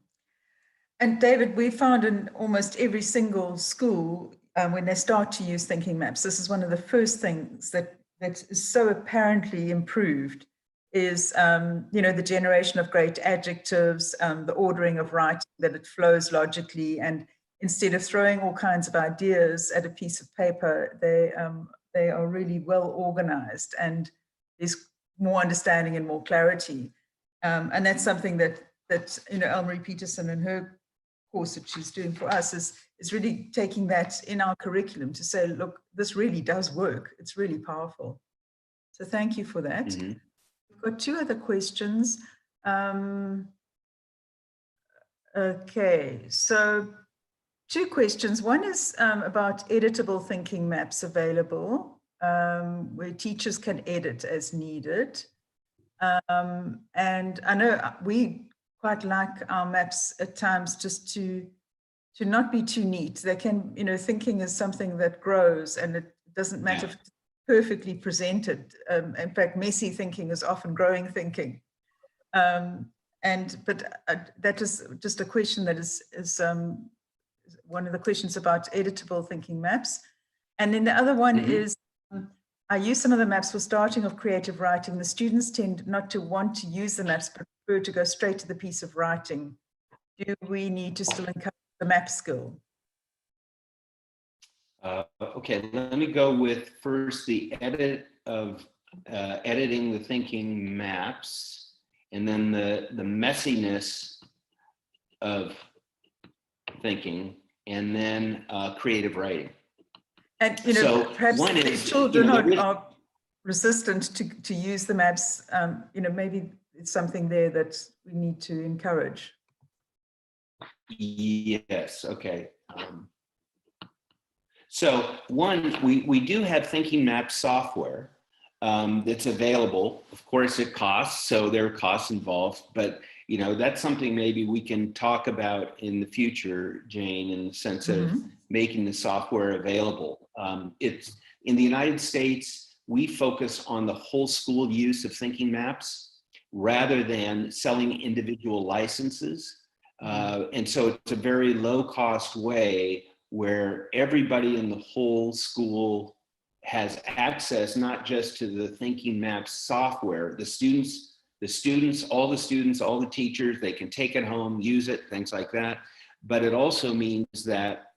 And David, we found in almost every single school, when they start to use thinking maps, this is one of the first things that is so apparently improved is, the generation of great adjectives, the ordering of writing, that it flows logically, and instead of throwing all kinds of ideas at a piece of paper, they are really well organized, and there's more understanding and more clarity. And that's something that Elmarie Peterson and her course that she's doing for us is really taking that in our curriculum to say, look, this really does work. It's really powerful. So thank you for that. Mm-hmm. We've got two other questions. Okay, so two questions. One is about editable thinking maps available, where teachers can edit as needed. And I know we quite like our maps at times just to not be too neat. They can, thinking is something that grows, and it doesn't matter if it's perfectly presented. In fact, messy thinking is often growing thinking. But that is just a question that is one of the questions about editable thinking maps. And then the other one is, I use some of the maps for starting off creative writing. The students tend not to want to use the maps, but prefer to go straight to the piece of writing. Do we need to still encourage the map skill? Okay, let me go with first the edit of editing the thinking maps, and then the messiness of thinking, and then creative writing. And so perhaps children are resistant to use the maps. Maybe it's something there that we need to encourage. Yes. Okay. So one, we do have thinking map software that's available. Of course, it costs, so there are costs involved. But that's something maybe we can talk about in the future, Jane, in the sense of making the software available. It's in the United States, we focus on the whole school use of thinking maps rather than selling individual licenses. And so it's a very low cost way where everybody in the whole school has access, not just to the Thinking Maps software. The students, all the teachers, they can take it home, use it, things like that. But it also means that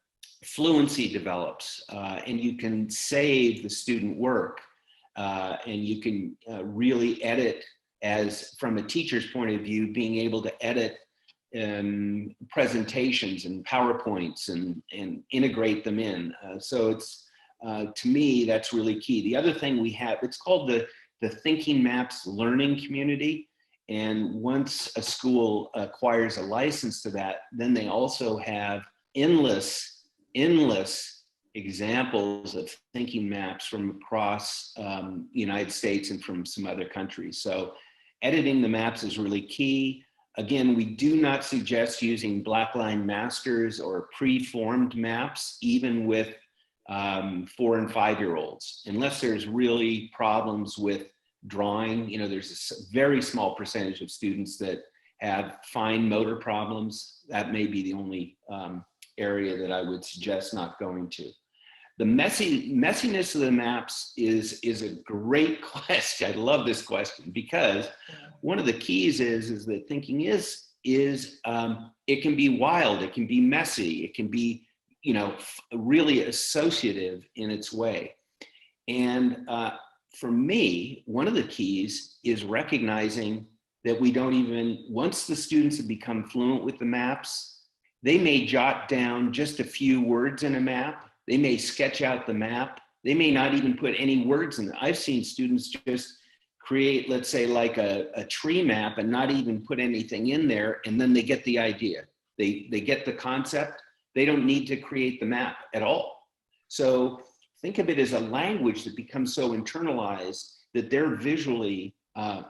fluency develops, and you can save the student work, and you can really edit, as from a teacher's point of view, being able to edit presentations and PowerPoints and integrate them in. So it's, to me, that's really key. The other thing we have, it's called the Thinking Maps Learning Community. And once a school acquires a license to that, then they also have endless examples of thinking maps from across the United States and from some other countries. So editing the maps is really key. Again, we do not suggest using blackline masters or pre-formed maps, even with 4 and 5-year-olds, unless there's really problems with drawing. There's a very small percentage of students that have fine motor problems. That may be the only area that I would suggest not going to. The messiness of the maps is a great question. I love this question, because one of the keys is that thinking is it can be wild, it can be messy, it can be really associative in its way. And for me, one of the keys is recognizing that we don't even, once the students have become fluent with the maps, they may jot down just a few words in a map. They may sketch out the map. They may not even put any words in it. I've seen students just create, let's say, like a tree map and not even put anything in there, and then they get the idea. They get the concept. They don't need to create the map at all. So think of it as a language that becomes so internalized that they're visually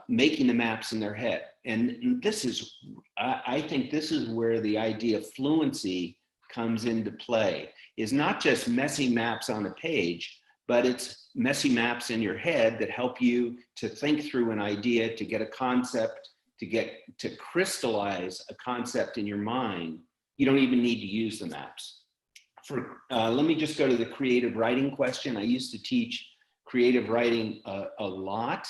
making the maps in their head. And this is, I think this is where the idea of fluency comes into play, is not just messy maps on a page, but it's messy maps in your head that help you to think through an idea, to get a concept, to crystallize a concept in your mind. You don't even need to use the maps. Let me just go to the creative writing question. I used to teach creative writing a lot,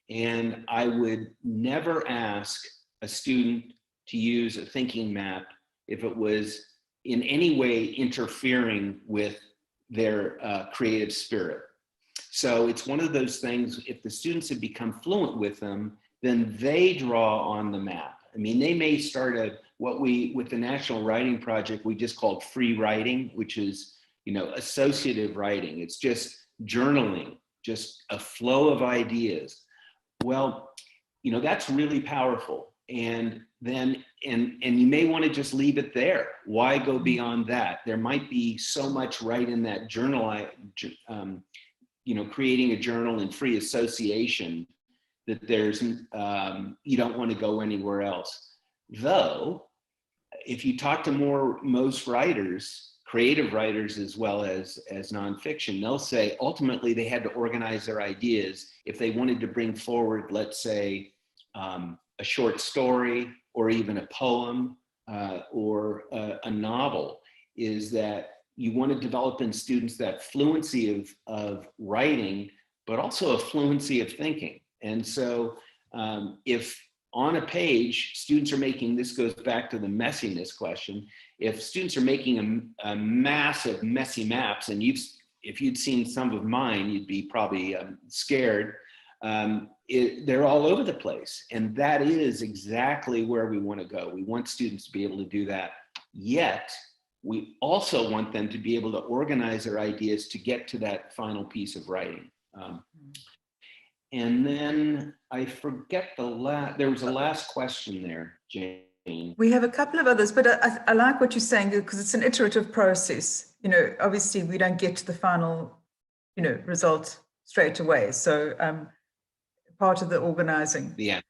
and I would never ask a student to use a thinking map if it was in any way interfering with their creative spirit. So it's one of those things, if the students have become fluent with them, then they draw on the map. I mean, they may start with the National Writing Project, we just called free writing, which is, associative writing. It's just journaling, just a flow of ideas. Well, that's really powerful. And then, and you may want to just leave it there. Why go beyond that? There might be so much right in that journal, creating a journal in free association, that there's, you don't want to go anywhere else. Though, if you talk to most writers, creative writers as well as nonfiction, they'll say ultimately they had to organize their ideas if they wanted to bring forward, let's say, a short story or even a poem or a novel, is that you want to develop in students that fluency of writing, but also a fluency of thinking. And so if on a page, students are making, this goes back to the messiness question, if students are making a massive messy maps, and if you'd seen some of mine, you'd be probably scared. They're all over the place. And that is exactly where we want to go. We want students to be able to do that. Yet, we also want them to be able to organize their ideas to get to that final piece of writing. And then I forget there was a last question there, Jane. We have a couple of others, but I like what you're saying, because it's an iterative process. Obviously we don't get to the final, result straight away. So part of the organizing. Yeah.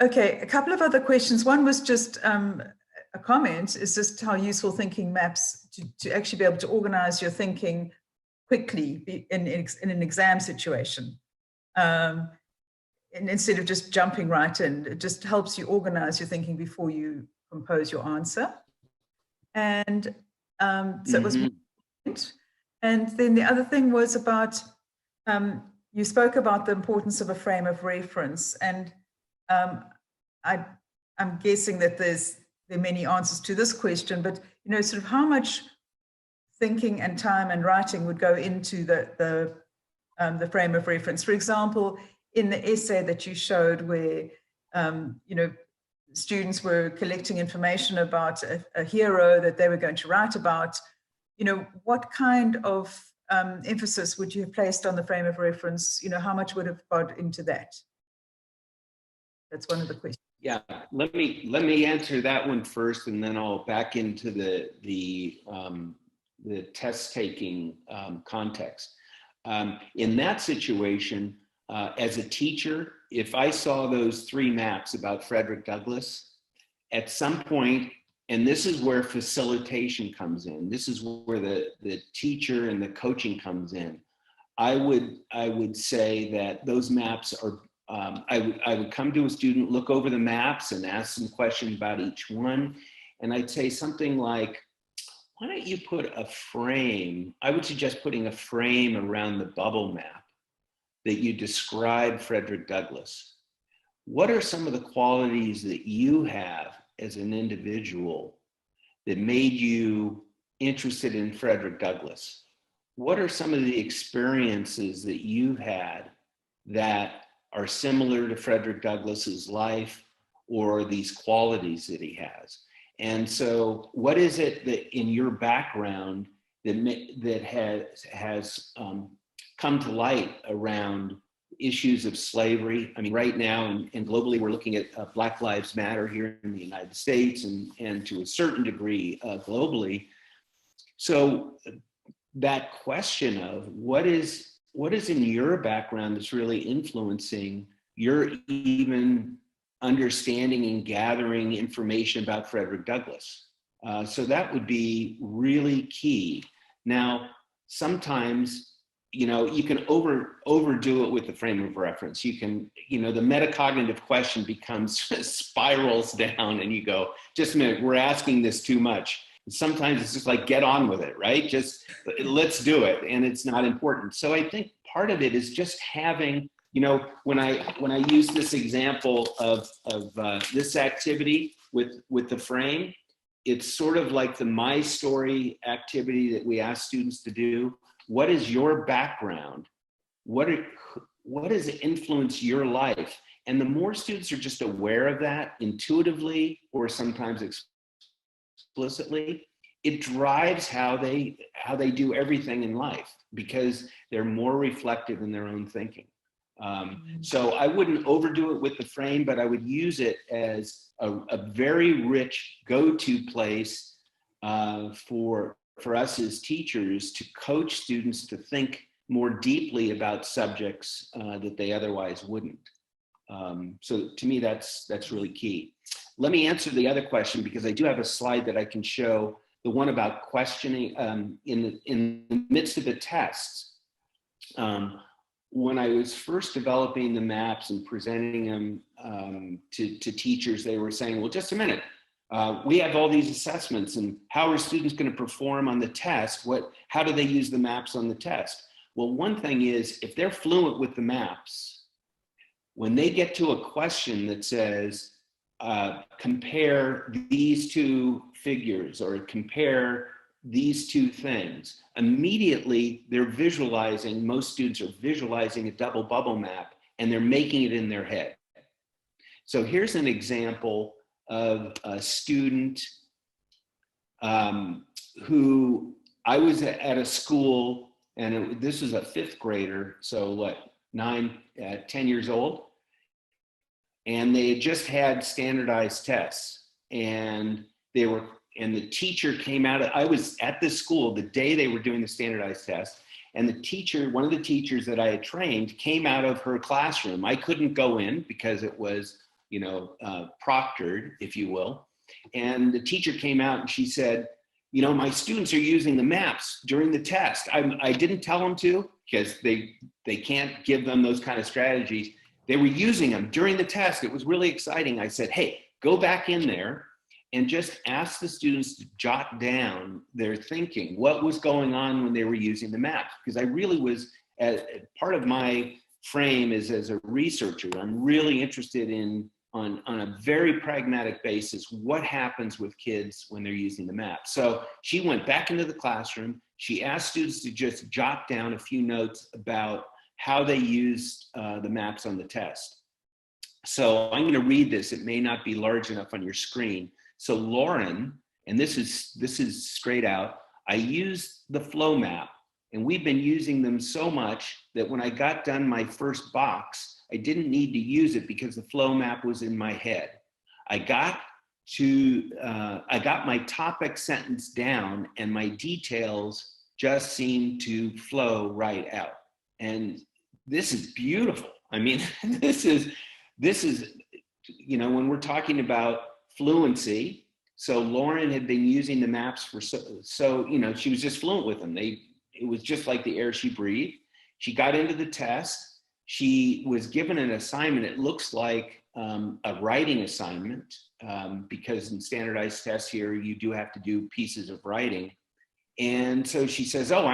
Okay, a couple of other questions. One was just a comment, is just how useful thinking maps to actually be able to organize your thinking quickly in an exam situation. And instead of just jumping right in, it just helps you organize your thinking before you compose your answer. And So it was one point. And then the other thing was about, you spoke about the importance of a frame of reference. And I'm guessing that there are many answers to this question, but sort of how much thinking and time and writing would go into the frame of reference. For example, in the essay that you showed where, students were collecting information about a hero that they were going to write about, what kind of emphasis would you have placed on the frame of reference? How much would have gone into that? That's one of the questions. Yeah, let me answer that one first, and then I'll back into the test taking context. In that situation, as a teacher, if I saw those 3 maps about Frederick Douglass, at some point, and this is where facilitation comes in, this is where the teacher and the coaching comes in, I would say that those maps are, I would come to a student, look over the maps and ask some questions about each one. And I'd say something like, why don't you put a frame? I would suggest putting a frame around the bubble map that you describe Frederick Douglass. What are some of the qualities that you have as an individual that made you interested in Frederick Douglass? What are some of the experiences that you've had that are similar to Frederick Douglass's life or these qualities that he has? And so what is it that in your background that has come to light around issues of slavery? I mean, right now and globally, we're looking at Black Lives Matter here in the United States and to a certain degree globally. So that question of what is in your background that's really influencing your even understanding and gathering information about Frederick Douglass. So that would be really key. Now, sometimes, you can overdo it with the frame of reference. You can, the metacognitive question becomes spirals down and you go, just a minute, we're asking this too much. And sometimes it's just like, get on with it, right? Just let's do it. And it's not important. So I think part of it is just having, when I use this example of this activity with the frame, it's sort of like the My Story activity that we ask students to do. What is your background? What has influenced your life? And the more students are just aware of that intuitively or sometimes explicitly, it drives how they do everything in life because they're more reflective in their own thinking. So I wouldn't overdo it with the frame, but I would use it as a very rich go-to place for us as teachers to coach students to think more deeply about subjects that they otherwise wouldn't. So to me, that's really key. Let me answer the other question because I do have a slide that I can show, the one about questioning in the midst of the tests. When I was first developing the maps and presenting them to teachers, they were saying, well, just a minute, we have all these assessments and how are students going to perform on the test? How do they use the maps on the test? Well, one thing is if they're fluent with the maps, when they get to a question that says, compare these 2 figures or compare these 2 things, immediately they're visualizing, most students are visualizing a double bubble map and they're making it in their head. So here's an example of a student who I was at a school, and this was a 5th grader, so 10 years old, and they had just had standardized tests, and the teacher came out. I was at this school the day they were doing the standardized test, and the teacher, one of the teachers that I had trained, came out of her classroom. I couldn't go in because it was, proctored, if you will. And the teacher came out and she said, my students are using the maps during the test. I didn't tell them to because they can't give them those kind of strategies. They were using them during the test. It was really exciting. I said, hey, go back in there and just asked the students to jot down their thinking, what was going on when they were using the maps. Because I really was, part of my frame is as a researcher, I'm really interested in, on a very pragmatic basis, what happens with kids when they're using the map. So she went back into the classroom. She asked students to just jot down a few notes about how they used the maps on the test. So I'm going to read this. It may not be large enough on your screen. So Lauren, and this is straight out, I used the flow map, and we've been using them so much that when I got done my first box, I didn't need to use it because the flow map was in my head. I got my topic sentence down, and my details just seemed to flow right out. And this is beautiful. I mean, this is, you know, when we're talking about fluency, so Lauren had been using the maps for so you know, she was just fluent with them. It was just like the air she breathed. She got into the test. She was given an assignment. It looks like a writing assignment, because in standardized tests here, you do have to do pieces of writing. And so she says, oh,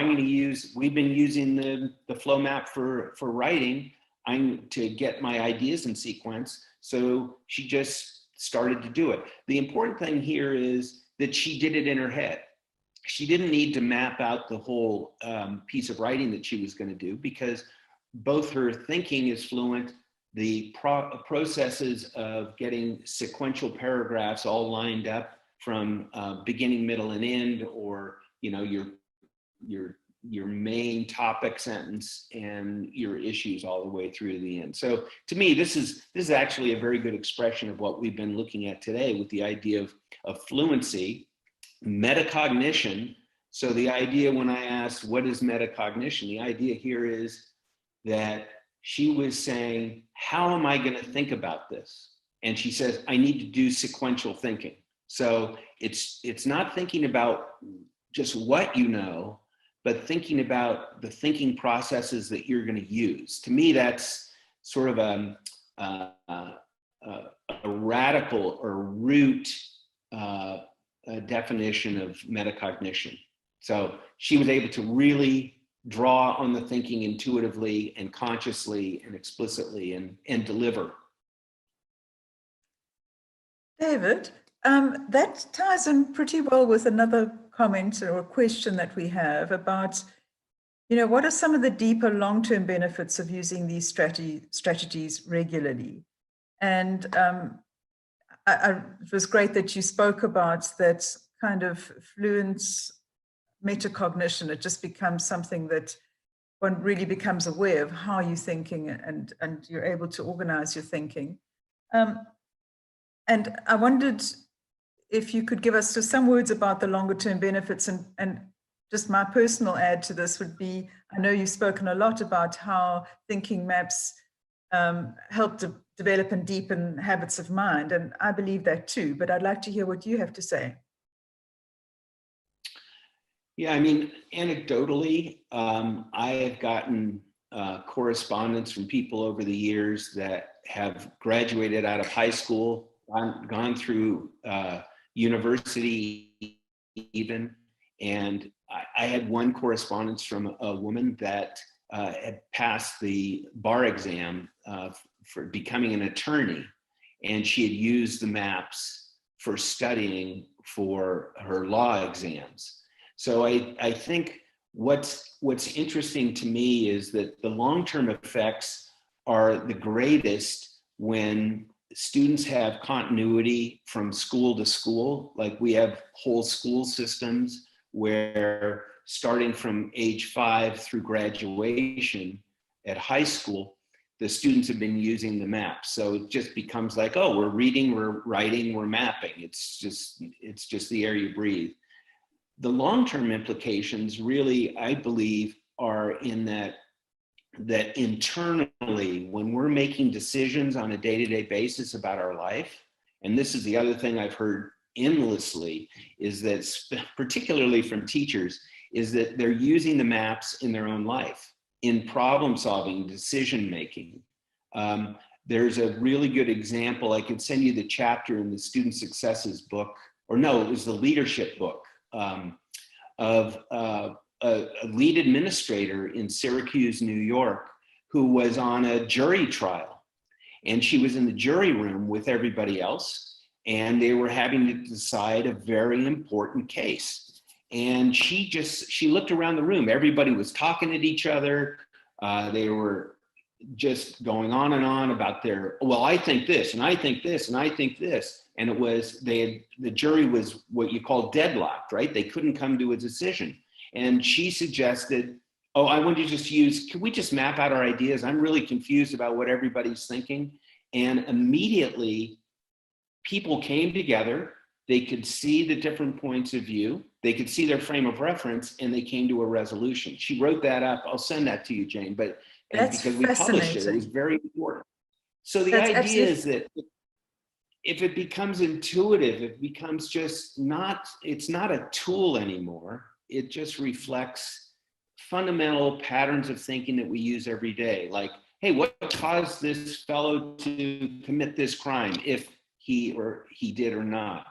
we've been using the flow map for writing. I'm to get my ideas in sequence. So she just started to do it. The important thing here is that she did it in her head. She didn't need to map out the whole piece of writing that she was going to do, because both her thinking is fluent, the processes of getting sequential paragraphs all lined up from beginning, middle, and end, or you know, your main topic sentence and your issues all the way through to the end. So to me, this is actually a very good expression of what we've been looking at today with the idea of fluency, metacognition. So the idea, when I asked what is metacognition, the idea here is that she was saying, how am I going to think about this? And she says, I need to do sequential thinking. So it's not thinking about just what you know, but thinking about the thinking processes that you're going to use. To me, that's sort of a radical or root definition of metacognition. So she was able to really draw on the thinking intuitively and consciously and explicitly and deliver. David, that ties in pretty well with another comment or a question that we have about, you know, what are some of the deeper long-term benefits of using these strategies regularly? And it was great that you spoke about that kind of fluent metacognition. It just becomes something that one really becomes aware of how you're thinking, and you're able to organize your thinking. And I wondered if you could give us just some words about the longer term benefits, and just my personal add to this would be, I know you've spoken a lot about how thinking maps help to develop and deepen habits of mind, and I believe that too, but I'd like to hear what you have to say. Yeah, I mean, anecdotally, I have gotten correspondence from people over the years that have graduated out of high school, gone through university even, and I had one correspondence from a woman that had passed the bar exam for becoming an attorney, and she had used the maps for studying for her law exams. So I think what's interesting to me is that the long-term effects are the greatest when students have continuity from school to school. Like we have whole school systems where starting from age 5 through graduation at high school, the students have been using the maps. So it just becomes like, oh, we're reading, we're writing, we're mapping. It's just the air you breathe. The long-term implications really, I believe, are in that internally, when we're making decisions on a day-to-day basis about our life, and this is the other thing I've heard endlessly, is that particularly from teachers, is that they're using the maps in their own life, in problem solving, decision making. There's a really good example. I can send you the chapter in the Student Successes book or no, it was the leadership book of a lead administrator in Syracuse, New York, who was on a jury trial. And she was in the jury room with everybody else, and they were having to decide a very important case. And she looked around the room. Everybody was talking at each other. They were just going on and on about well, I think this, and I think this, and I think this. And it was, the jury was what you call deadlocked, right? They couldn't come to a decision. And she suggested, oh, I want to can we just map out our ideas? I'm really confused about what everybody's thinking. And immediately people came together. They could see the different points of view. They could see their frame of reference, and they came to a resolution. She wrote that up. I'll send that to you, Jane, because we published it, it was very important. So the idea is that if it becomes intuitive, it becomes just it's not a tool anymore. It just reflects fundamental patterns of thinking that we use every day. Like, hey, what caused this fellow to commit this crime, if he did or not?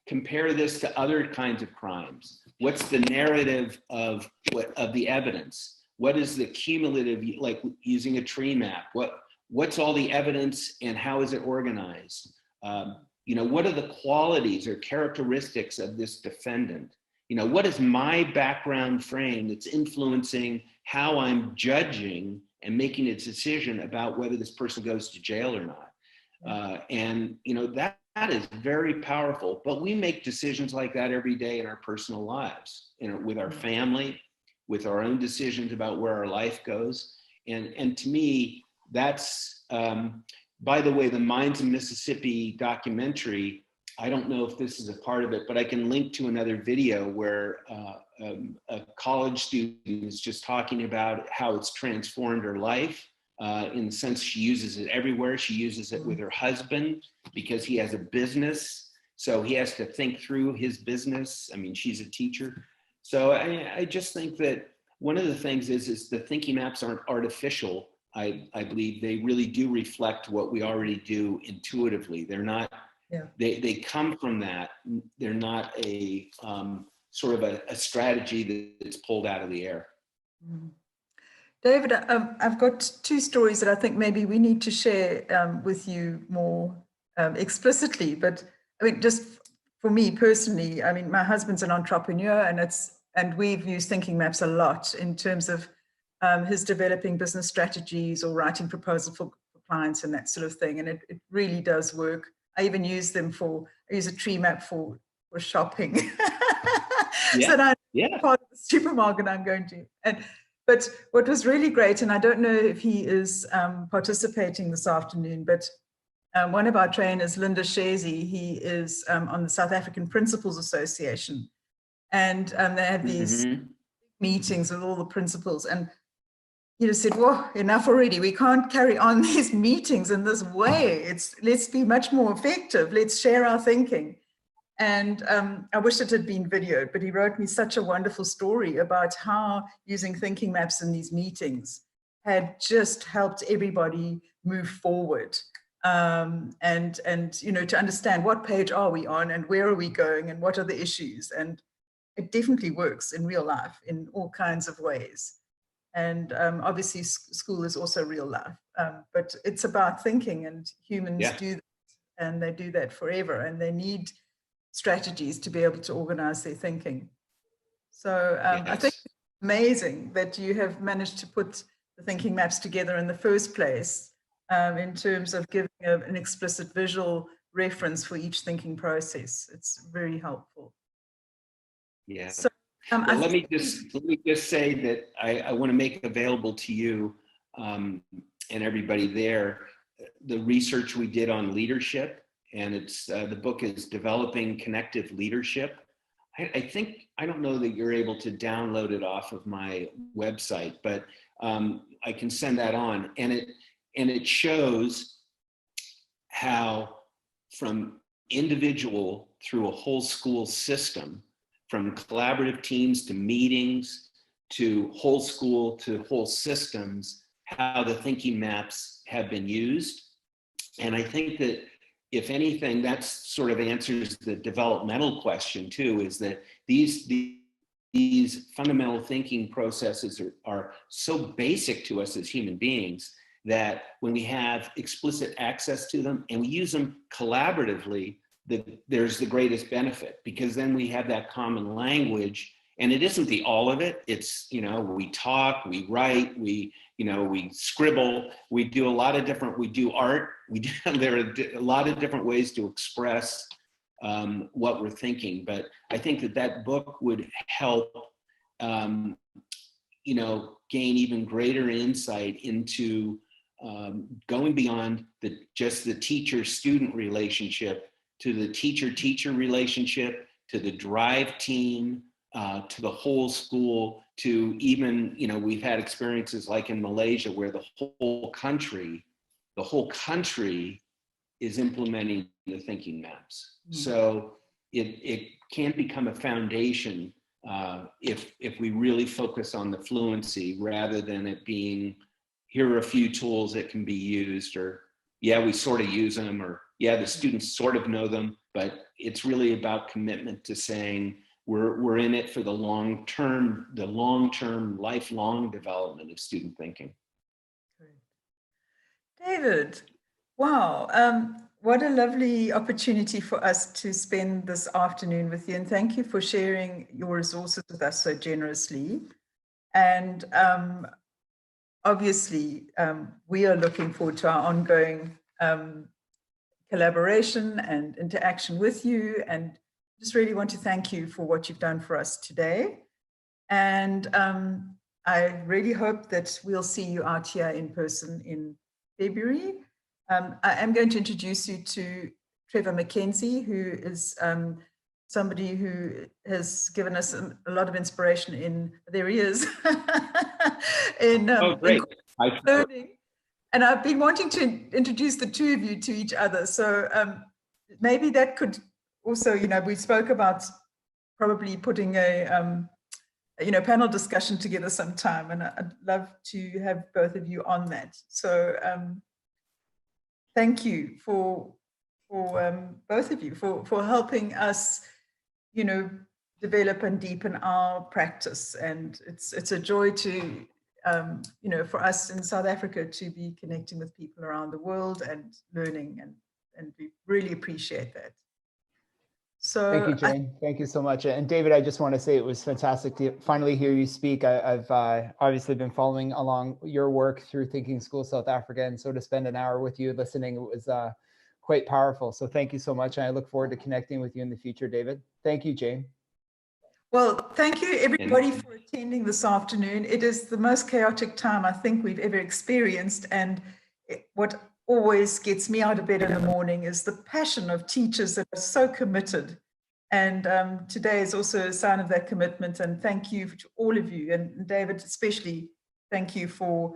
Compare this to other kinds of crimes. What's the narrative of the evidence? What is the cumulative, like using a tree map? What's all the evidence and how is it organized? What are the qualities or characteristics of this defendant? What is my background frame that's influencing how I'm judging and making a decision about whether this person goes to jail or not? That is very powerful, but we make decisions like that every day in our personal lives, with our family, with our own decisions about where our life goes. And to me, that's, by the way, the Minds of Mississippi documentary, I don't know if this is a part of it, but I can link to another video where a college student is just talking about how it's transformed her life. In the sense she uses it everywhere. She uses it with her husband because he has a business. So he has to think through his business. I mean, she's a teacher. So I just think that one of the things is the thinking maps aren't artificial. I believe they really do reflect what we already do intuitively. They're not, they come from that. They're not a sort of a strategy that's pulled out of the air. Mm. David, I've got two stories that I think maybe we need to share with you more explicitly. But I mean, just for me personally, I mean, my husband's an entrepreneur, and we've used thinking maps a lot in terms of his developing business strategies or writing proposals for clients and that sort of thing. And it really does work. I even use them I use a tree map for shopping. So that I'm part of the supermarket I'm going to. But what was really great, and I don't know if he is participating this afternoon, but one of our trainers, Linda Shazy, he is on the South African Principals Association. And they have these meetings with all the principals. And he just said, well, enough already. We can't carry on these meetings in this way. Let's be much more effective. Let's share our thinking. And I wish it had been videoed, but he wrote me such a wonderful story about how using thinking maps in these meetings had just helped everybody move forward. And to understand what page are we on and where are we going and what are the issues. And it definitely works in real life in all kinds of ways. And obviously school is also real life, but it's about thinking, and humans do that, and they do that forever, and they need strategies to be able to organize their thinking. So I think it's amazing that you have managed to put the thinking maps together in the first place, in terms of giving an explicit visual reference for each thinking process. It's very helpful. Yeah. So, let me just say that I want to make available to you and everybody there the research we did on leadership, and it's the book is Developing Connective Leadership. I don't know that you're able to download it off of my website, but I can send that on, and it shows how from individual through a whole school system, from collaborative teams to meetings to whole school to whole systems, how the thinking maps have been used. And I think that if anything, that sort of answers the developmental question too, is that these fundamental thinking processes are so basic to us as human beings that when we have explicit access to them and we use them collaboratively, there's the greatest benefit, because then we have that common language. And it isn't the all of it. It's, we talk, we write, we scribble, we do a lot of different, we do art, there are a lot of different ways to express what we're thinking. But I think that book would help, gain even greater insight into going beyond just the teacher-student relationship to the teacher-teacher relationship, to the drive team, to the whole school, to even, we've had experiences like in Malaysia where the whole country is implementing the thinking maps. So it can become a foundation if we really focus on the fluency rather than it being, here are a few tools that can be used, or yeah, we sort of use them, or yeah, the students sort of know them, but it's really about commitment to saying we're in it for the long-term, lifelong development of student thinking. David, wow, what a lovely opportunity for us to spend this afternoon with you, and thank you for sharing your resources with us so generously. And obviously, we are looking forward to our ongoing collaboration and interaction with you, and just really want to thank you for what you've done for us today. And I really hope that we'll see you out here in person in February. I am going to introduce you to Trevor McKenzie, who is somebody who has given us a lot of inspiration in, there he is, in learning. And I've been wanting to introduce the two of you to each other. So maybe that could also, we spoke about probably putting a, panel discussion together sometime, and I'd love to have both of you on that. So thank you for both of you for helping us, develop and deepen our practice. And it's a joy to, for us in South Africa to be connecting with people around the world and learning, and we really appreciate that. So thank you, Jane. Thank you so much. And David, I just want to say it was fantastic to finally hear you speak. I've obviously been following along your work through Thinking School South Africa, and so to spend an hour with you listening, it was quite powerful. So thank you so much. And I look forward to connecting with you in the future, David. Thank you, Jane. Well, thank you everybody for attending this afternoon. It is the most chaotic time I think we've ever experienced. And what always gets me out of bed in the morning is the passion of teachers that are so committed. And today is also a sign of that commitment. And thank you to all of you. And David, especially, thank you for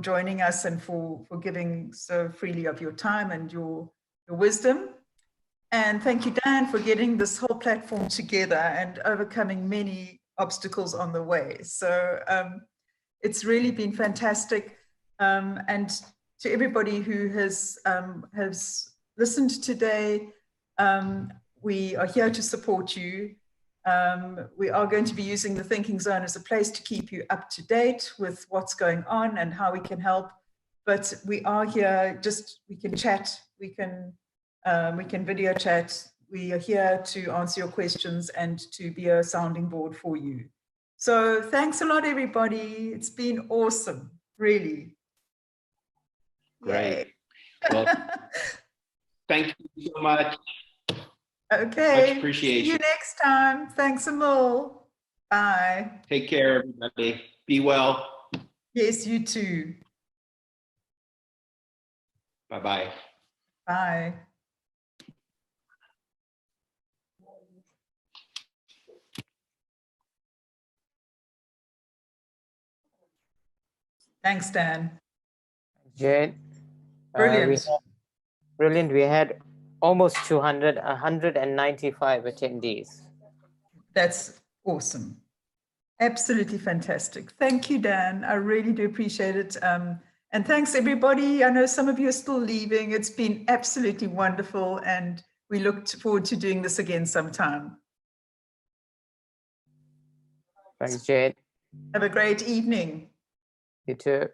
joining us and for giving so freely of your time and your wisdom. And thank you, Dan, for getting this whole platform together and overcoming many obstacles on the way. So it's really been fantastic. And to everybody who has listened today, we are here to support you. We are going to be using the Thinking Zone as a place to keep you up to date with what's going on and how we can help. But we are here, we can chat, we can video chat. We are here to answer your questions and to be a sounding board for you. So thanks a lot, everybody. It's been awesome, really. Great. Well, thank you so much. Okay. Much appreciation. See you next time. Thanks a million. Bye. Take care, everybody. Be well. Yes, you too. Bye-bye. Bye. Thanks, Dan. Jane. Brilliant. Brilliant. We had almost 195 attendees. That's awesome. Absolutely fantastic. Thank you, Dan. I really do appreciate it. And thanks, everybody. I know some of you are still leaving. It's been absolutely wonderful, and we look forward to doing this again sometime. Thanks, Jade. Have a great evening. You too.